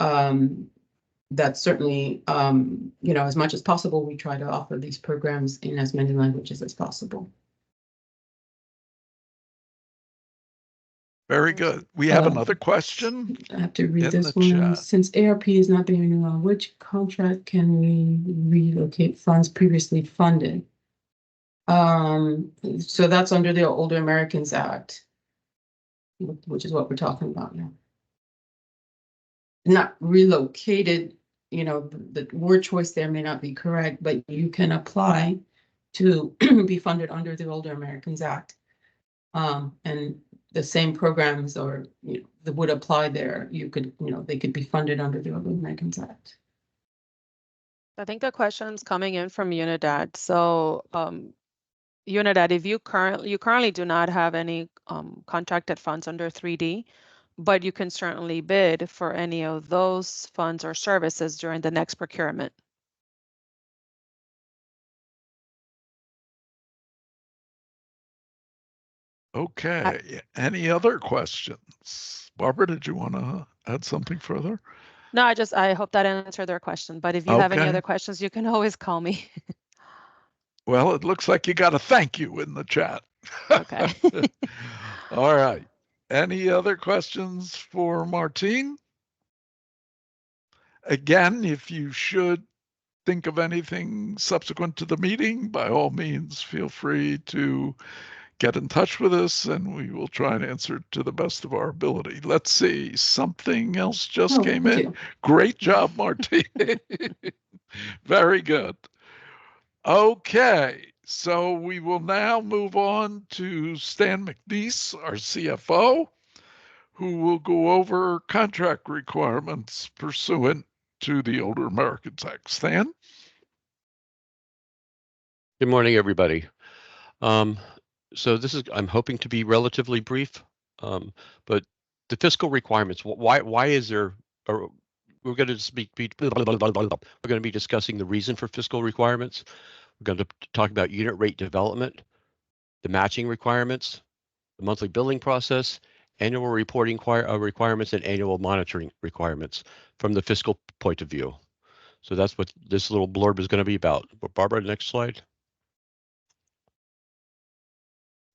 that's certainly, as much as possible, we try to offer these programs in as many languages as possible. Very good. We have another question. I have to read in this the one. chat. Since ARP is not being renewed, which contract can we relocate funds previously funded? So that's under the Older Americans Act, which is what we're talking about now. Not relocated, the word choice there may not be correct, but you can apply to be funded under the Older Americans Act. And the same programs or that would apply there, you could, they could be funded under the Older Americans Act. I think the question's coming in from Unidad. So Unidad, if you currently do not have any contracted funds under 3D, but you can certainly bid for any of those funds or services during the next procurement. Okay, any other questions? Barbara, did you want to add something further? No, I hope that answered their question, but if you have any other questions, you can always call me. Well, it looks like you got a thank you in the chat. Okay. All right. Any other questions for Martine? Again, if you should think of anything subsequent to the meeting, by all means, feel free to get in touch with us and we will try and answer to the best of our ability. Let's see, something else just came in. Great job, Martine. Very good. Okay, so we will now move on to Stan McNeese, our CFO, who will go over contract requirements pursuant to the Older Americans Act. Stan? Good morning, everybody. So this is, I'm hoping to be relatively brief, but the fiscal requirements, why is there, or we're going to be discussing the reason for fiscal requirements. We're going to talk about unit rate development, the matching requirements, the monthly billing process, annual reporting requirements, and annual monitoring requirements from the fiscal point of view. So that's what this little blurb is going to be about. Barbara, next slide.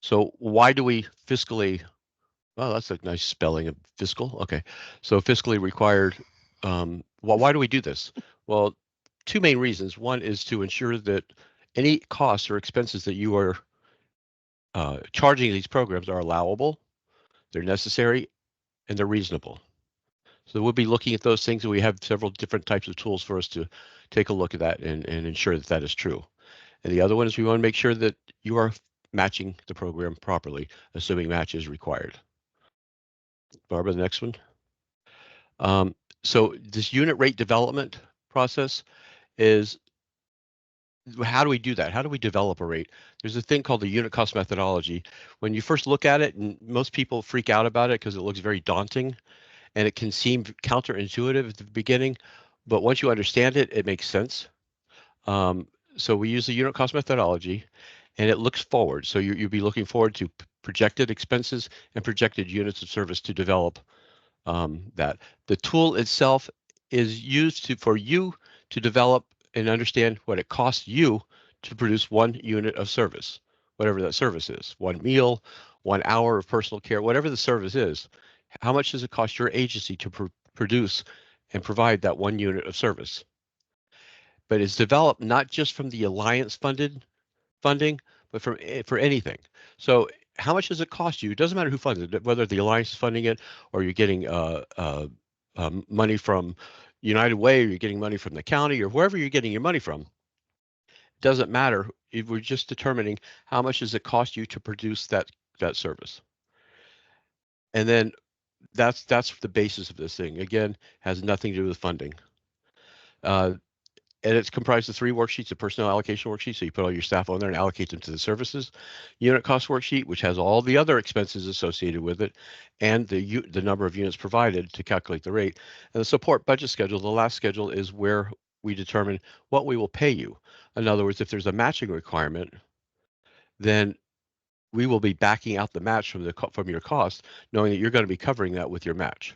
So why do we fiscally, well, that's a nice spelling of fiscal. Okay. So fiscally required, why do we do this? Well, two main reasons. One is to ensure that any costs or expenses that you are charging these programs are allowable, they're necessary, and they're reasonable. So we'll be looking at those things, and we have several different types of tools for us to take a look at that and ensure that that is true. And the other one is we want to make sure that you are matching the program properly, assuming match is required. Barbara, the next one. So this unit rate development process is, how do we do that? How do we develop a rate? There's a thing called the unit cost methodology. When you first look at it, and most people freak out about it because it looks very daunting and it can seem counterintuitive at the beginning, but once you understand it, it makes sense. So we use the unit cost methodology and it looks forward. So you'll be looking forward to projected expenses and projected units of service to develop that. The tool itself is used for you to develop and understand what it costs you to produce one unit of service, whatever that service is, 1 meal, 1 hour of personal care, whatever the service is. How much does it cost your agency to produce and provide that 1 unit of service? But it's developed not just from the Alliance funding, but for anything. So how much does it cost you? It doesn't matter who funds it, whether the Alliance is funding it or you're getting money from United Way or you're getting money from the county or wherever you're getting your money from. It doesn't matter. If we're just determining how much does it cost you to produce that service. And then that's the basis of this thing. Again, has nothing to do with funding. And it's comprised of 3 worksheets, a personnel allocation worksheet, so you put all your staff on there and allocate them to the services. Unit cost worksheet, which has all the other expenses associated with it, and the number of units provided to calculate the rate. And the support budget schedule, the last schedule, is where we determine what we will pay you. In other words, if there's a matching requirement, then we will be backing out the match from your cost, knowing that you're going to be covering that with your match.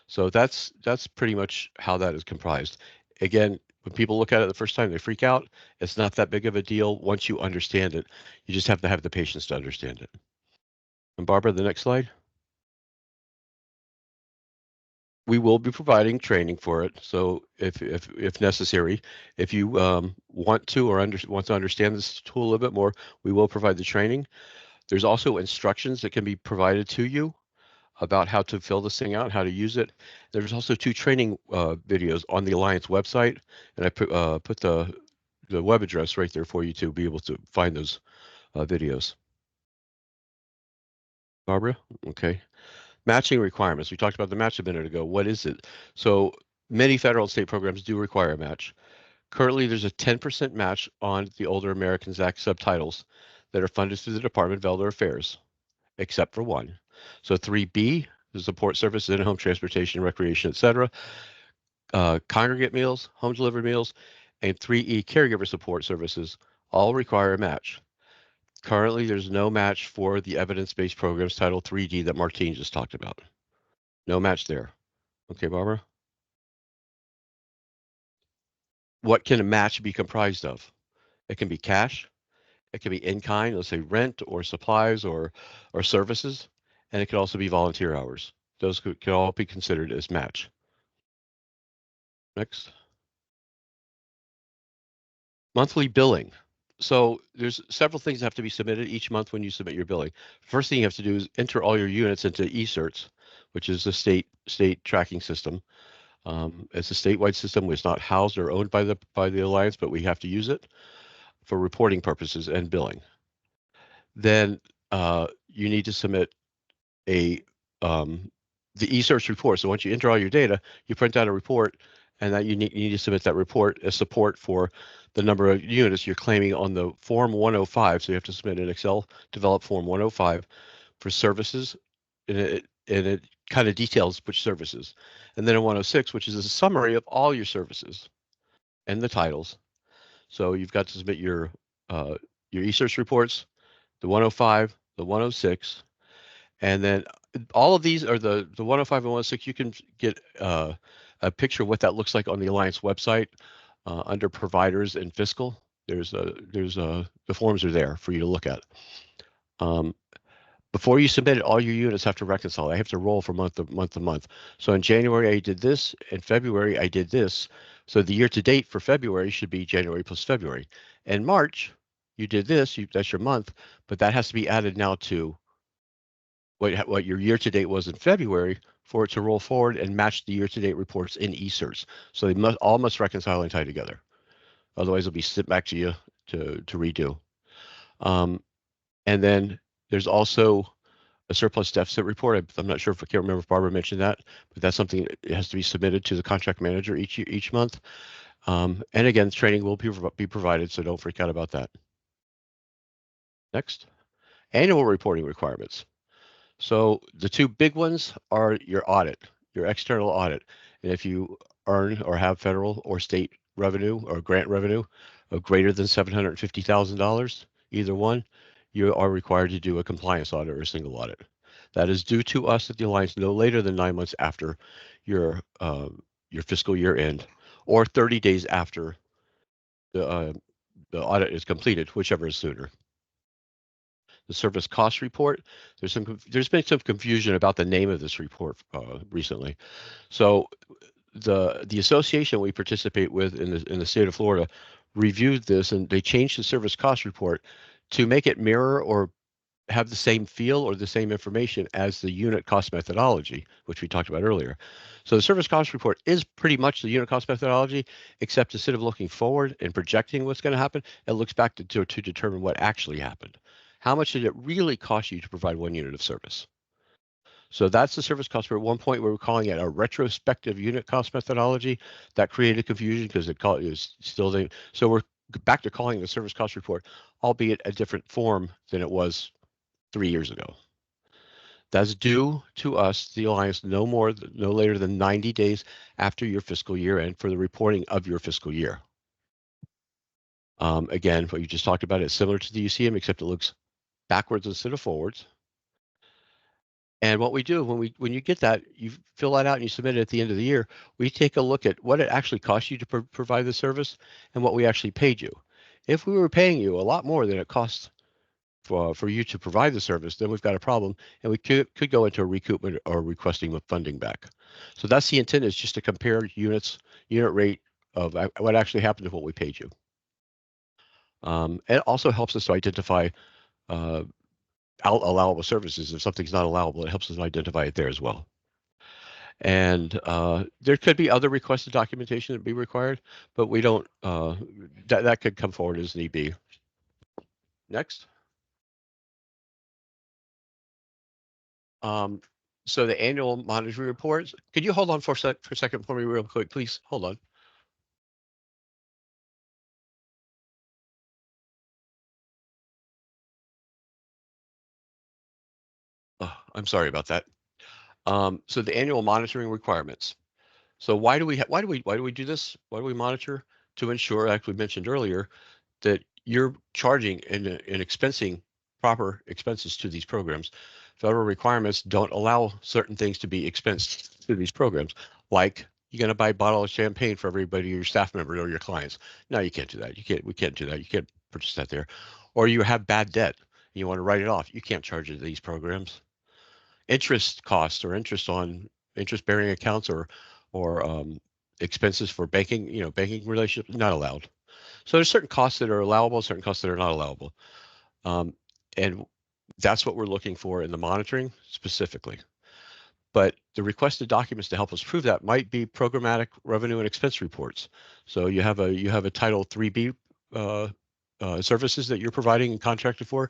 So that's pretty much how that is comprised. Again, when people look at it the first time, they freak out. It's not that big of a deal once you understand it. You just have to have the patience to understand it. And Barbara, the next slide. We will be providing training for it. So if necessary, if you want to want to understand this tool a little bit more, we will provide the training. There's also instructions that can be provided to you about how to fill this thing out, how to use it. There's also 2 training videos on the Alliance website, and I put the web address right there for you to be able to find those videos. Barbara? Okay. Matching requirements. We talked about the match a minute ago. What is it? So many federal and state programs do require a match. Currently, there's a 10% match on the Older Americans Act subtitles that are funded through the Department of Elder Affairs, except for one. So 3B, the support services in home transportation, recreation, etc. Congregate meals, home delivered meals, and 3E caregiver support services all require a match. Currently, there's no match for the evidence-based programs Title 3D that Martine just talked about. No match there. Okay, Barbara? What can a match be comprised of? It can be cash. It can be in kind, let's say rent or supplies or services, and it can also be volunteer hours. Those can all be considered as match. Next. Monthly billing. So there's several things that have to be submitted each month when you submit your billing. First thing you have to do is enter all your units into eCerts, which is the state tracking system. It's a statewide system. It's not housed or owned by the Alliance, but we have to use it for reporting purposes and billing. Then you need to submit the eSearch report. So once you enter all your data, you print out a report, and that you need to submit that report as support for the number of units you're claiming on the Form 105. So you have to submit an Excel developed Form 105 for services, and it kind of details which services. And then a 106, which is a summary of all your services and the titles. So you've got to submit your eSearch reports, the 105, the 106, and then all of these are the 105 and 106. You can get a picture of what that looks like on the Alliance website under providers and fiscal. The forms are there for you to look at. Before you submit it, all your units have to reconcile. I have to roll from month to month. So in January, I did this. In February, I did this. So the year to date for February should be January plus February. In March, you did this, that's your month, but that has to be added now to what your year to date was in February for it to roll forward and match the year to date reports in ESERS. So they must reconcile and tie together. Otherwise, it'll be sent back to you to redo. And then there's also a surplus deficit report. I'm not sure if I can't remember if Barbara mentioned that, but that's something that has to be submitted to the contract manager each month. And again, training will be provided, so don't freak out about that. Next, annual reporting requirements. So the two big ones are your audit, your external audit. And if you earn or have federal or state revenue or grant revenue of greater than $750,000, either one, you are required to do a compliance audit or a single audit. That is due to us at the Alliance no later than 9 months after your fiscal year end, or 30 days after the audit is completed, whichever is sooner. The service cost report. There's been some confusion about the name of this report recently. So the association we participate with in the state of Florida reviewed this, and they changed the service cost report to make it mirror or have the same feel or the same information as the unit cost methodology, which we talked about earlier. So the service cost report is pretty much the unit cost methodology, except instead of looking forward and projecting what's going to happen, it looks back to determine what actually happened. How much did it really cost you to provide one unit of service? So that's the service cost. At one point, we were calling it a retrospective unit cost methodology. That created confusion because it was still the. So we're back to calling the service cost report, albeit a different form than it was 3 years ago. That's due to us, the Alliance, no later than 90 days after your fiscal year end for the reporting of your fiscal year. Again, what you just talked about is similar to the UCM, except it looks backwards instead of forwards. And what we do when you get that, you fill that out and you submit it at the end of the year. We take a look at what it actually cost you to provide the service and what we actually paid you. If we were paying you a lot more than it costs for you to provide the service, then we've got a problem, and we could go into a recoupment or requesting funding back. So that's the intent, is just to compare unit rate of what actually happened to what we paid you. It also helps us to identify allowable services. If something's not allowable, it helps us identify it there as well. And there could be other requested documentation that be required, but we don't. That could come forward as need be. Next. So the annual monitoring reports. Could you hold on for a second for me real quick, please? Hold on. Oh, I'm sorry about that. So the annual monitoring requirements. So why do we do this? Why do we monitor? To ensure, like we mentioned earlier, that you're charging and expensing proper expenses to these programs. Federal requirements don't allow certain things to be expensed to these programs, like you're going to buy a bottle of champagne for everybody, your staff member or your clients. No, you can't do that. We can't do that. You can't purchase that there. Or you have bad debt and you want to write it off. You can't charge it to these programs. Interest costs or interest-bearing accounts or expenses for banking, banking relationships, not allowed. So there's certain costs that are allowable, certain costs that are not allowable. And that's what we're looking for in the monitoring specifically. But the requested documents to help us prove that might be programmatic revenue and expense reports. So you have a Title 3B services that you're providing and contracted for.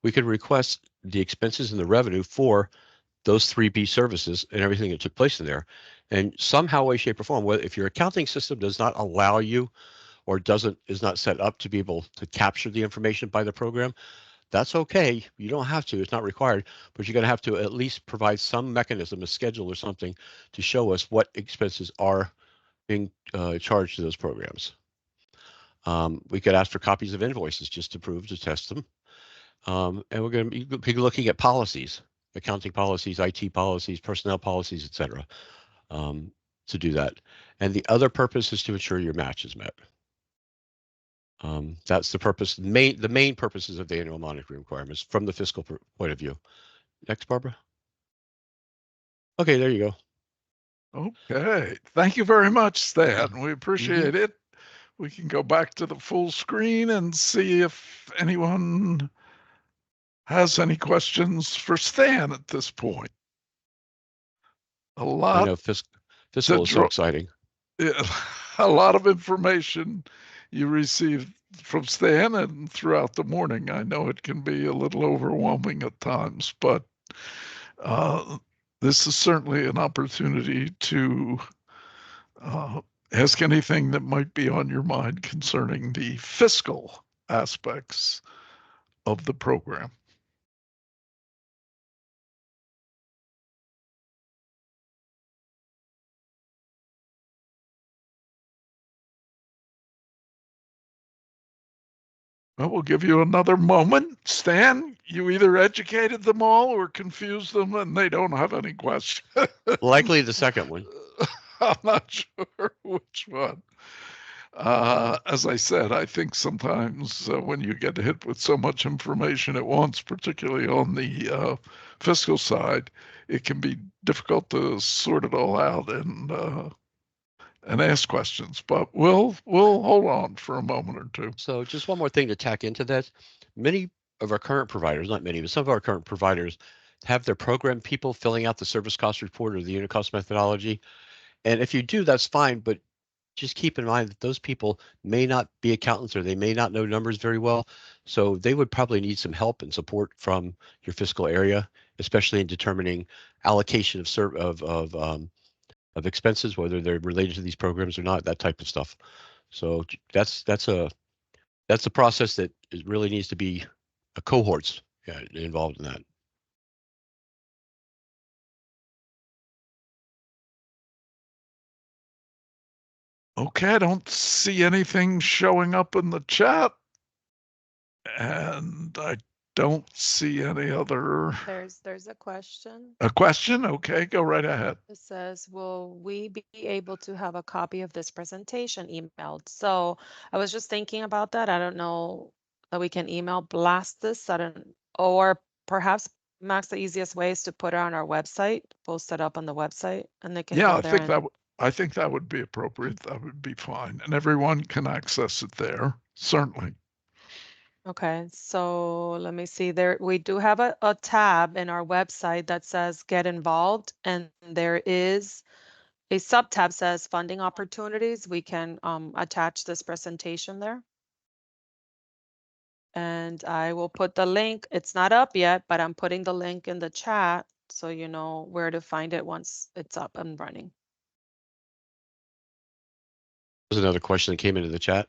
We could request the expenses and the revenue for those 3B services and everything that took place in there. And somehow, way, shape, or form, if your accounting system does not allow you or is not set up to be able to capture the information by the program, that's okay. You don't have to, it's not required, but you're going to have to at least provide some mechanism, a schedule or something to show us what expenses are being charged to those programs. We could ask for copies of invoices just to test them. And we're going to be looking at policies, accounting policies, IT policies, personnel policies, etc. To do that. And the other purpose is to ensure your match is met. That's the purpose, the main purposes of the annual monitoring requirements from the fiscal point of view. Next, Barbara. Okay, there you go. Okay, thank you very much, Stan. We appreciate it. We can go back to the full screen and see if anyone has any questions for Stan at this point. A lot. I know fiscal is so exciting. A lot of information you received from Stan and throughout the morning. I know it can be a little overwhelming at times, but this is certainly an opportunity to ask anything that might be on your mind concerning the fiscal aspects of the program. Well, we'll give you another moment. Stan, you either educated them all or confused them and they don't have any questions. Likely the second one. I'm not sure which one. As I said, I think sometimes when you get hit with so much information at once, particularly on the fiscal side, it can be difficult to sort it all out and ask questions. But we'll hold on for a moment or two. So just one more thing to tack into that. Many of our current providers, not many, but some of our current providers have their program people filling out the service cost report or the unit cost methodology. And if you do, that's fine, but just keep in mind that those people may not be accountants or they may not know numbers very well. So they would probably need some help and support from your fiscal area, especially in determining allocation of expenses, whether they're related to these programs or not, that type of stuff. So that's a process that really needs to be cohorts involved in that. Okay, I don't see anything showing up in the chat. And I don't see any other. There's a question. A question? Okay, go right ahead. It says, will we be able to have a copy of this presentation emailed? So I was just thinking about that. I don't know that we can email blast this. Or perhaps, Max, the easiest way is to put it on our website, post it up on the website, and they can go there. I think that would be appropriate. That would be fine. And everyone can access it there, certainly. Okay, so let me see there. We do have a tab in our website that says get involved, and there is a sub-tab says funding opportunities. We can attach this presentation there. And I will put the link. It's not up yet, but I'm putting the link in the chat so you know where to find it once it's up and running. There's another question that came into the chat.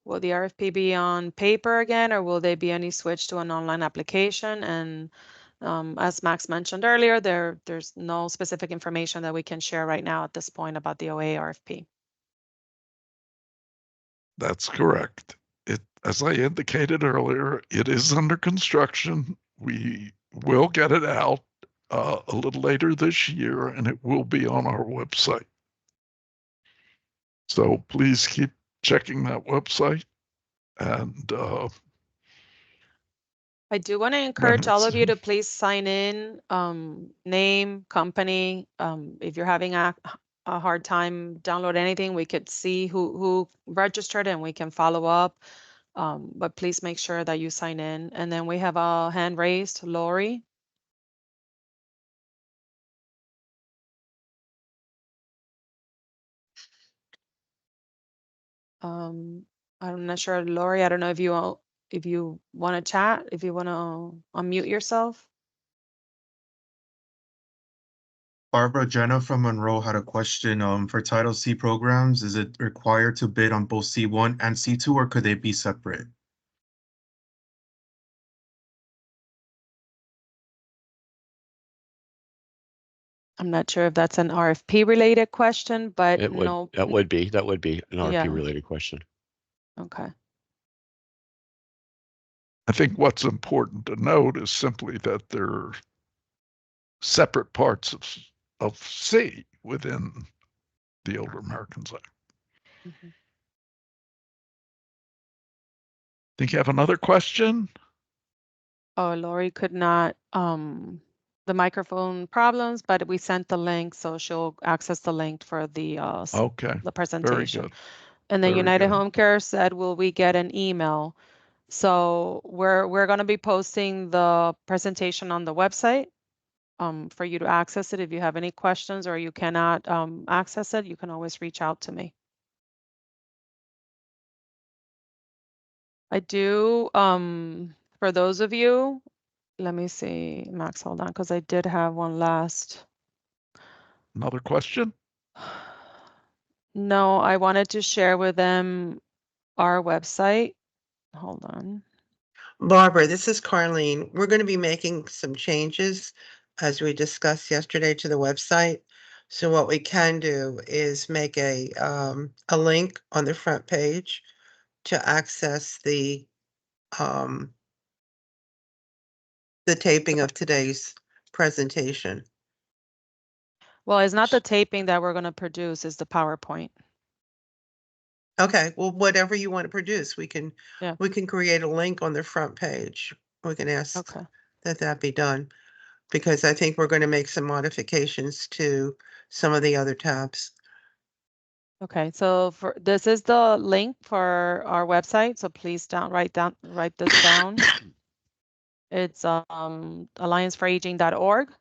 Will the RFP be on paper again, or will they be any switch to an online application? And as Max mentioned earlier, there's no specific information that we can share right now at this point about the OAA RFP. That's correct. As I indicated earlier, it is under construction. We will get it out a little later this year, and it will be on our website. So please keep checking that website. And I do want to encourage all of you to please sign in, name, company. If you're having a hard time download anything, we could see who registered and we can follow up. But please make sure that you sign in. And then we have a hand raised, Lori. I'm not sure, Lori. I don't know if you want to chat, if you want to unmute yourself. Barbara, Jenna from Monroe had a question. For Title C programs, is it required to bid on both C1 and C2, or could they be separate? I'm not sure if that's an RFP related question, but that would be an RFP related question. Okay. I think what's important to note is simply that they're separate parts of C within the Older Americans Act. Mm-hmm. Think you have another question? Oh, Lori could not, the microphone problems, but we sent the link, so she'll access the link for the Okay, the very presentation. good. And then Very United good. Home Care said, will we get an email? So we're going to be posting the presentation on the website for you to access it. If you have any questions or you cannot access it, you can always reach out to me. I do, for those of you, let me see, Max, hold on, because I did have one last. Another question? No, I wanted to share with them our website. Hold on. Barbara, this is Carlene. We're going to be making some changes as we discussed yesterday to the website. So what we can do is make a link on the front page to access the taping of today's presentation. Well, it's not the taping that we're going to produce, it's the PowerPoint. Okay, well, whatever you want to produce, we can Yeah. create a link on the front page. We can ask Okay. that be done, because I think we're going to make some modifications to some of the other tabs. Okay, so this is the link for our website, so please write this down. It's allianceforaging.org,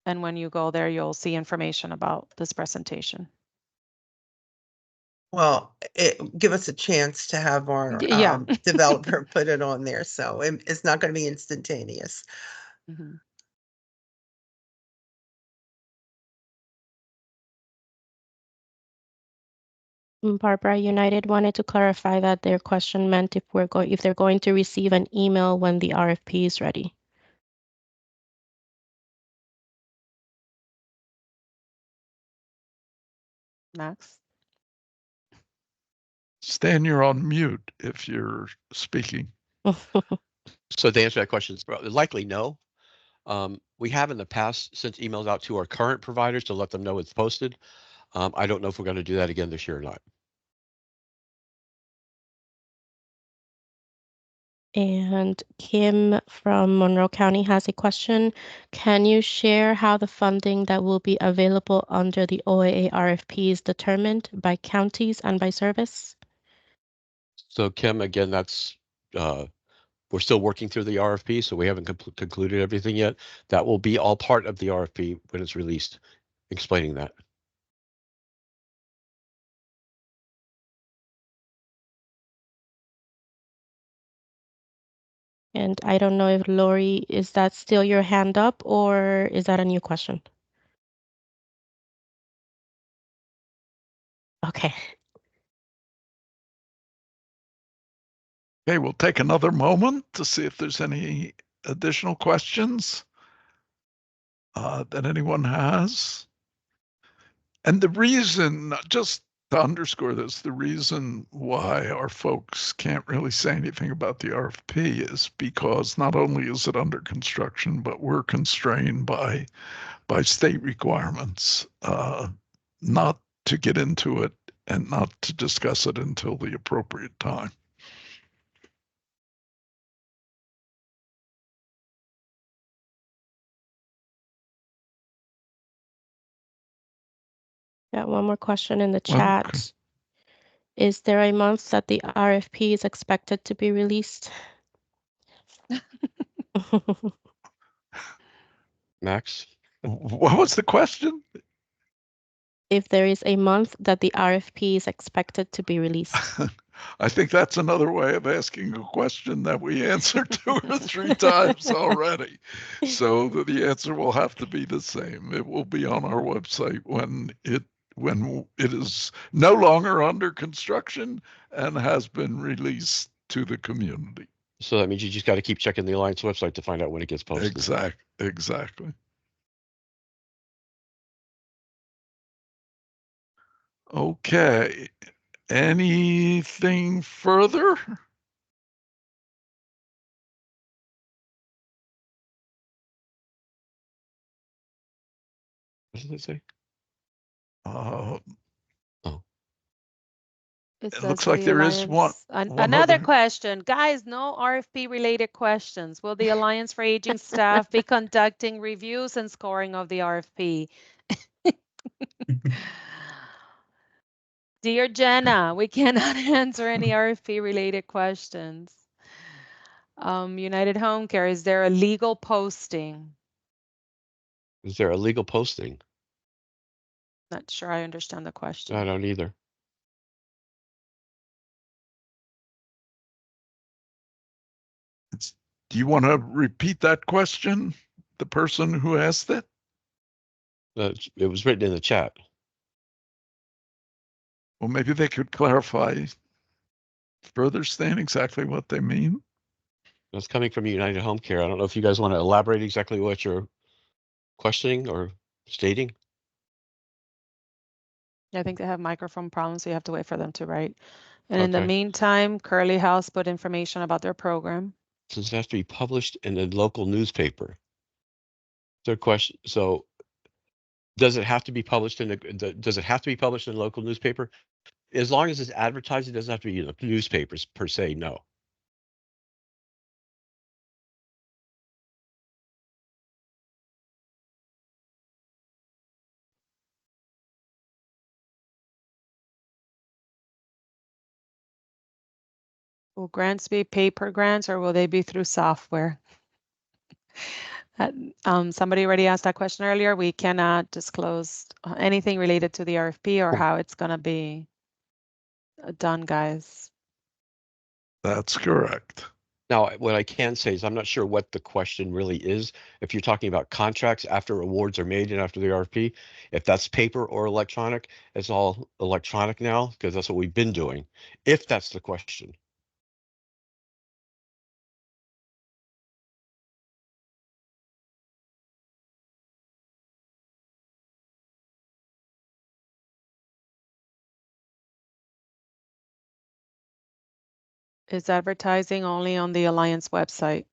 and when you go there, you'll see information about this presentation. Well, give us a chance to have our Yeah. developer put it on there, so it's not going to be instantaneous. Mm-hmm. Barbara, United wanted to clarify that their question meant if they're going to receive an email when the RFP is ready. Max? Stan, you're on mute if you're speaking. So to answer that question, likely no. We have in the past sent emails out to our current providers to let them know it's posted. I don't know if we're going to do that again this year or not. And Kim from Monroe County has a question. Can you share how the funding that will be available under the OAA RFP is determined by counties and by service? So Kim, again, that's we're still working through the RFP, so we haven't concluded everything yet. That will be all part of the RFP when it's released, explaining that. And I don't know if Lori, is that still your hand up or is that a new question? Okay. Okay, we'll take another moment to see if there's any additional questions that anyone has. And the reason, just to underscore this, the reason why our folks can't really say anything about the RFP is because not only is it under construction, but we're constrained by state requirements not to get into it and not to discuss it until the appropriate time. Got one more question in the Okay. chat. Is there a month that the RFP is expected to be released? Max? What was the question? If there is a month that the RFP is expected to be released. I think that's another way of asking a question that we answered 2 or 3 times already. So the answer will have to be the same. It will be on our website when it is no longer under construction and has been released to the community. So that means you just got to keep checking the Alliance website to find out when it gets posted. Exactly. Okay. Anything further? What does it say? Uh, Oh. It It says looks for like the there is Alliance. one Another other. question. Guys, no RFP related questions. Will the Alliance for Aging staff be conducting reviews and scoring of the RFP? Dear Jenna, we cannot answer any RFP related questions. United Home Care, is there a legal posting? Is there a legal posting? Not sure I understand the I question. don't either. Do you want to repeat that question? The person who asked it? It was written in the chat. Well, maybe they could clarify further, Stan, exactly what they mean. That's coming from United Home Care. I don't know if you guys want to elaborate exactly what you're questioning or stating. I think they have microphone problems, so you have to wait for them to write. And in the Okay. meantime, Curly House put information about their program. Since it has to be published in the local newspaper. Their question. So, does it have to be published in does it have to be published in a local newspaper? As long as it's advertised, it doesn't have to be in the newspapers per se. No. Will grants be paper grants or will they be through software? Somebody already asked that question earlier. We cannot disclose anything related to the RFP or how it's going to be done, guys. That's correct. Now, what I can say is I'm not sure what the question really is. If you're talking about contracts after awards are made and after the RFP, if that's paper or electronic, it's all electronic now because that's what we've been doing. If that's the question. Is advertising only on the Alliance website?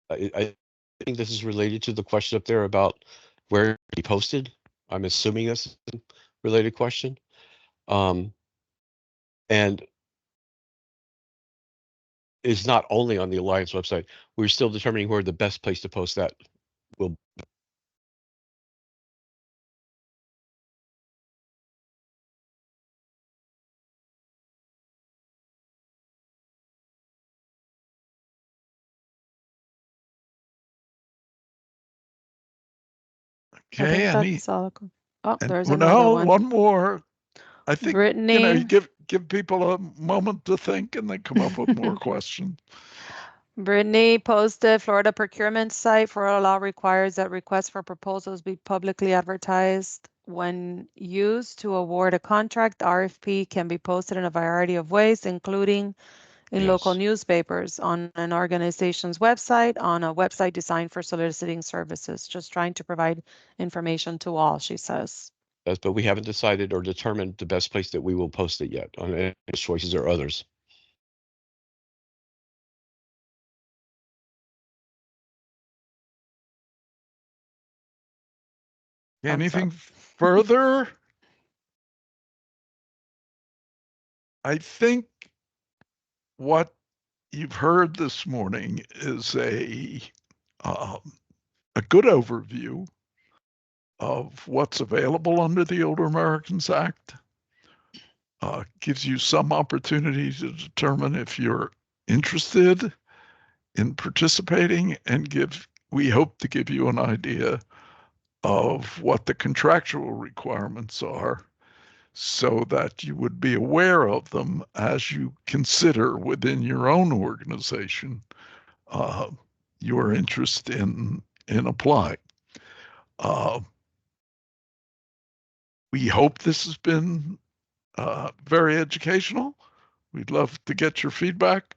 I think this is related to the question up there about where he posted. I'm assuming this is a related question. And is not only on the Alliance website. We're still determining where the best place to post that will be. Okay, that's all. Oh, there's well, another no, one more. I think Brittany. you give people a moment to think and then come up with more questions. Brittany posted Florida procurement site for law requires that requests for proposals be publicly advertised. When used to award a contract, RFP can be posted in a variety of ways, including in local newspapers, on an organization's website, on a website designed for soliciting services. Just trying to provide information to all, she says. Yes, but we haven't decided or determined the best place that we will post it yet on any choices or others. Anything further? I think what you've heard this morning is a good overview of what's available under the Older Americans Act. Gives you some opportunity to determine if you're interested in participating, and we hope to give you an idea of what the contractual requirements are so that you would be aware of them as you consider within your own organization your interest in applying. We hope this has been very educational. We'd love to get your feedback,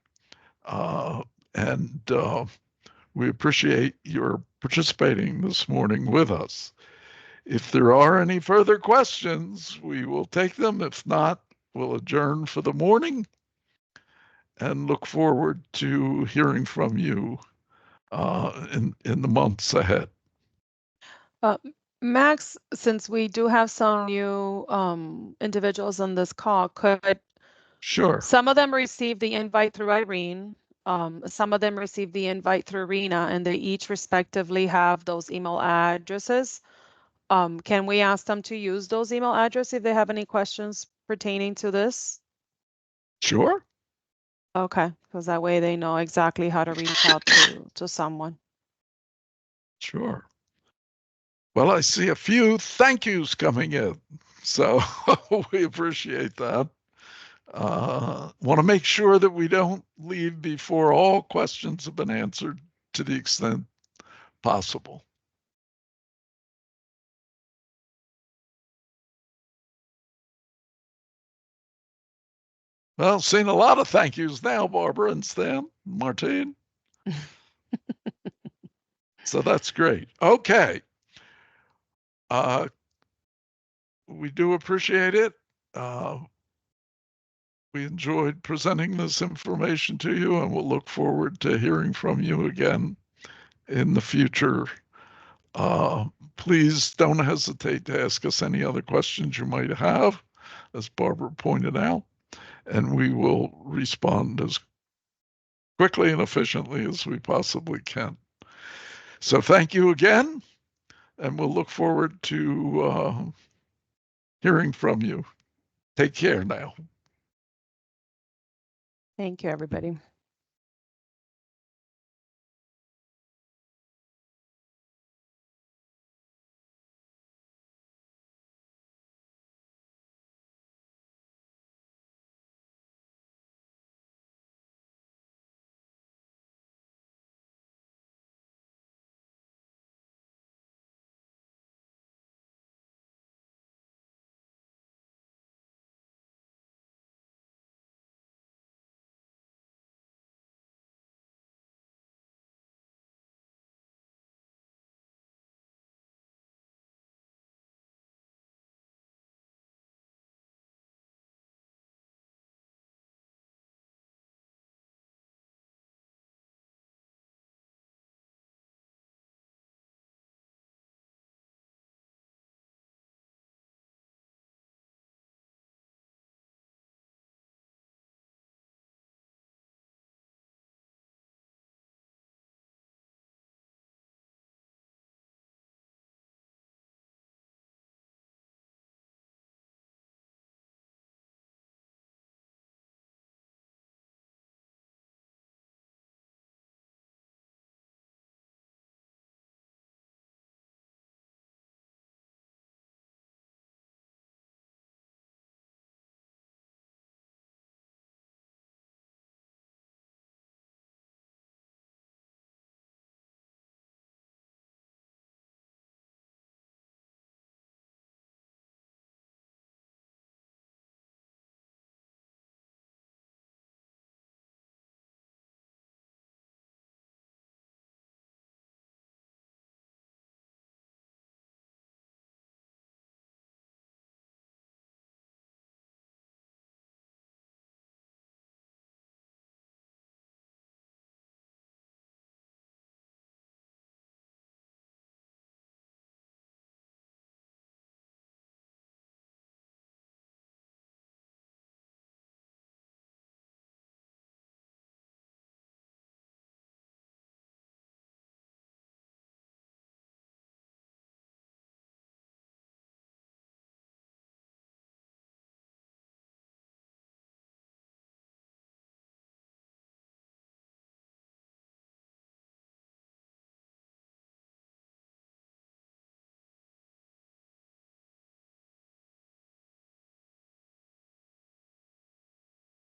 and we appreciate your participating this morning with us. If there are any further questions, we will take them. If not, we'll adjourn for the morning and look forward to hearing from you in the months ahead. Max, since we do have some new individuals on this call, could Sure. some of them receive the invite through Irene? Some of them receive the invite through Rena, and they each respectively have those email addresses. Can we ask them to use those email addresses if they have any questions pertaining to this? Sure. Okay, because that way they know exactly how to reach out to someone. Sure. Well, I see a few thank yous coming in, so we appreciate that. Want to make sure that we don't leave before all questions have been answered to the extent possible. Well, seeing a lot of thank yous now, Barbara and Stan, Martine. So that's great. Okay. We do appreciate it. We enjoyed presenting this information to you, and we'll look forward to hearing from you again in the future. Please don't hesitate to ask us any other questions you might have, as Barbara pointed out, and we will respond as quickly and efficiently as we possibly can. So thank you again, and we'll look forward to hearing from you. Take care now. Thank you, everybody.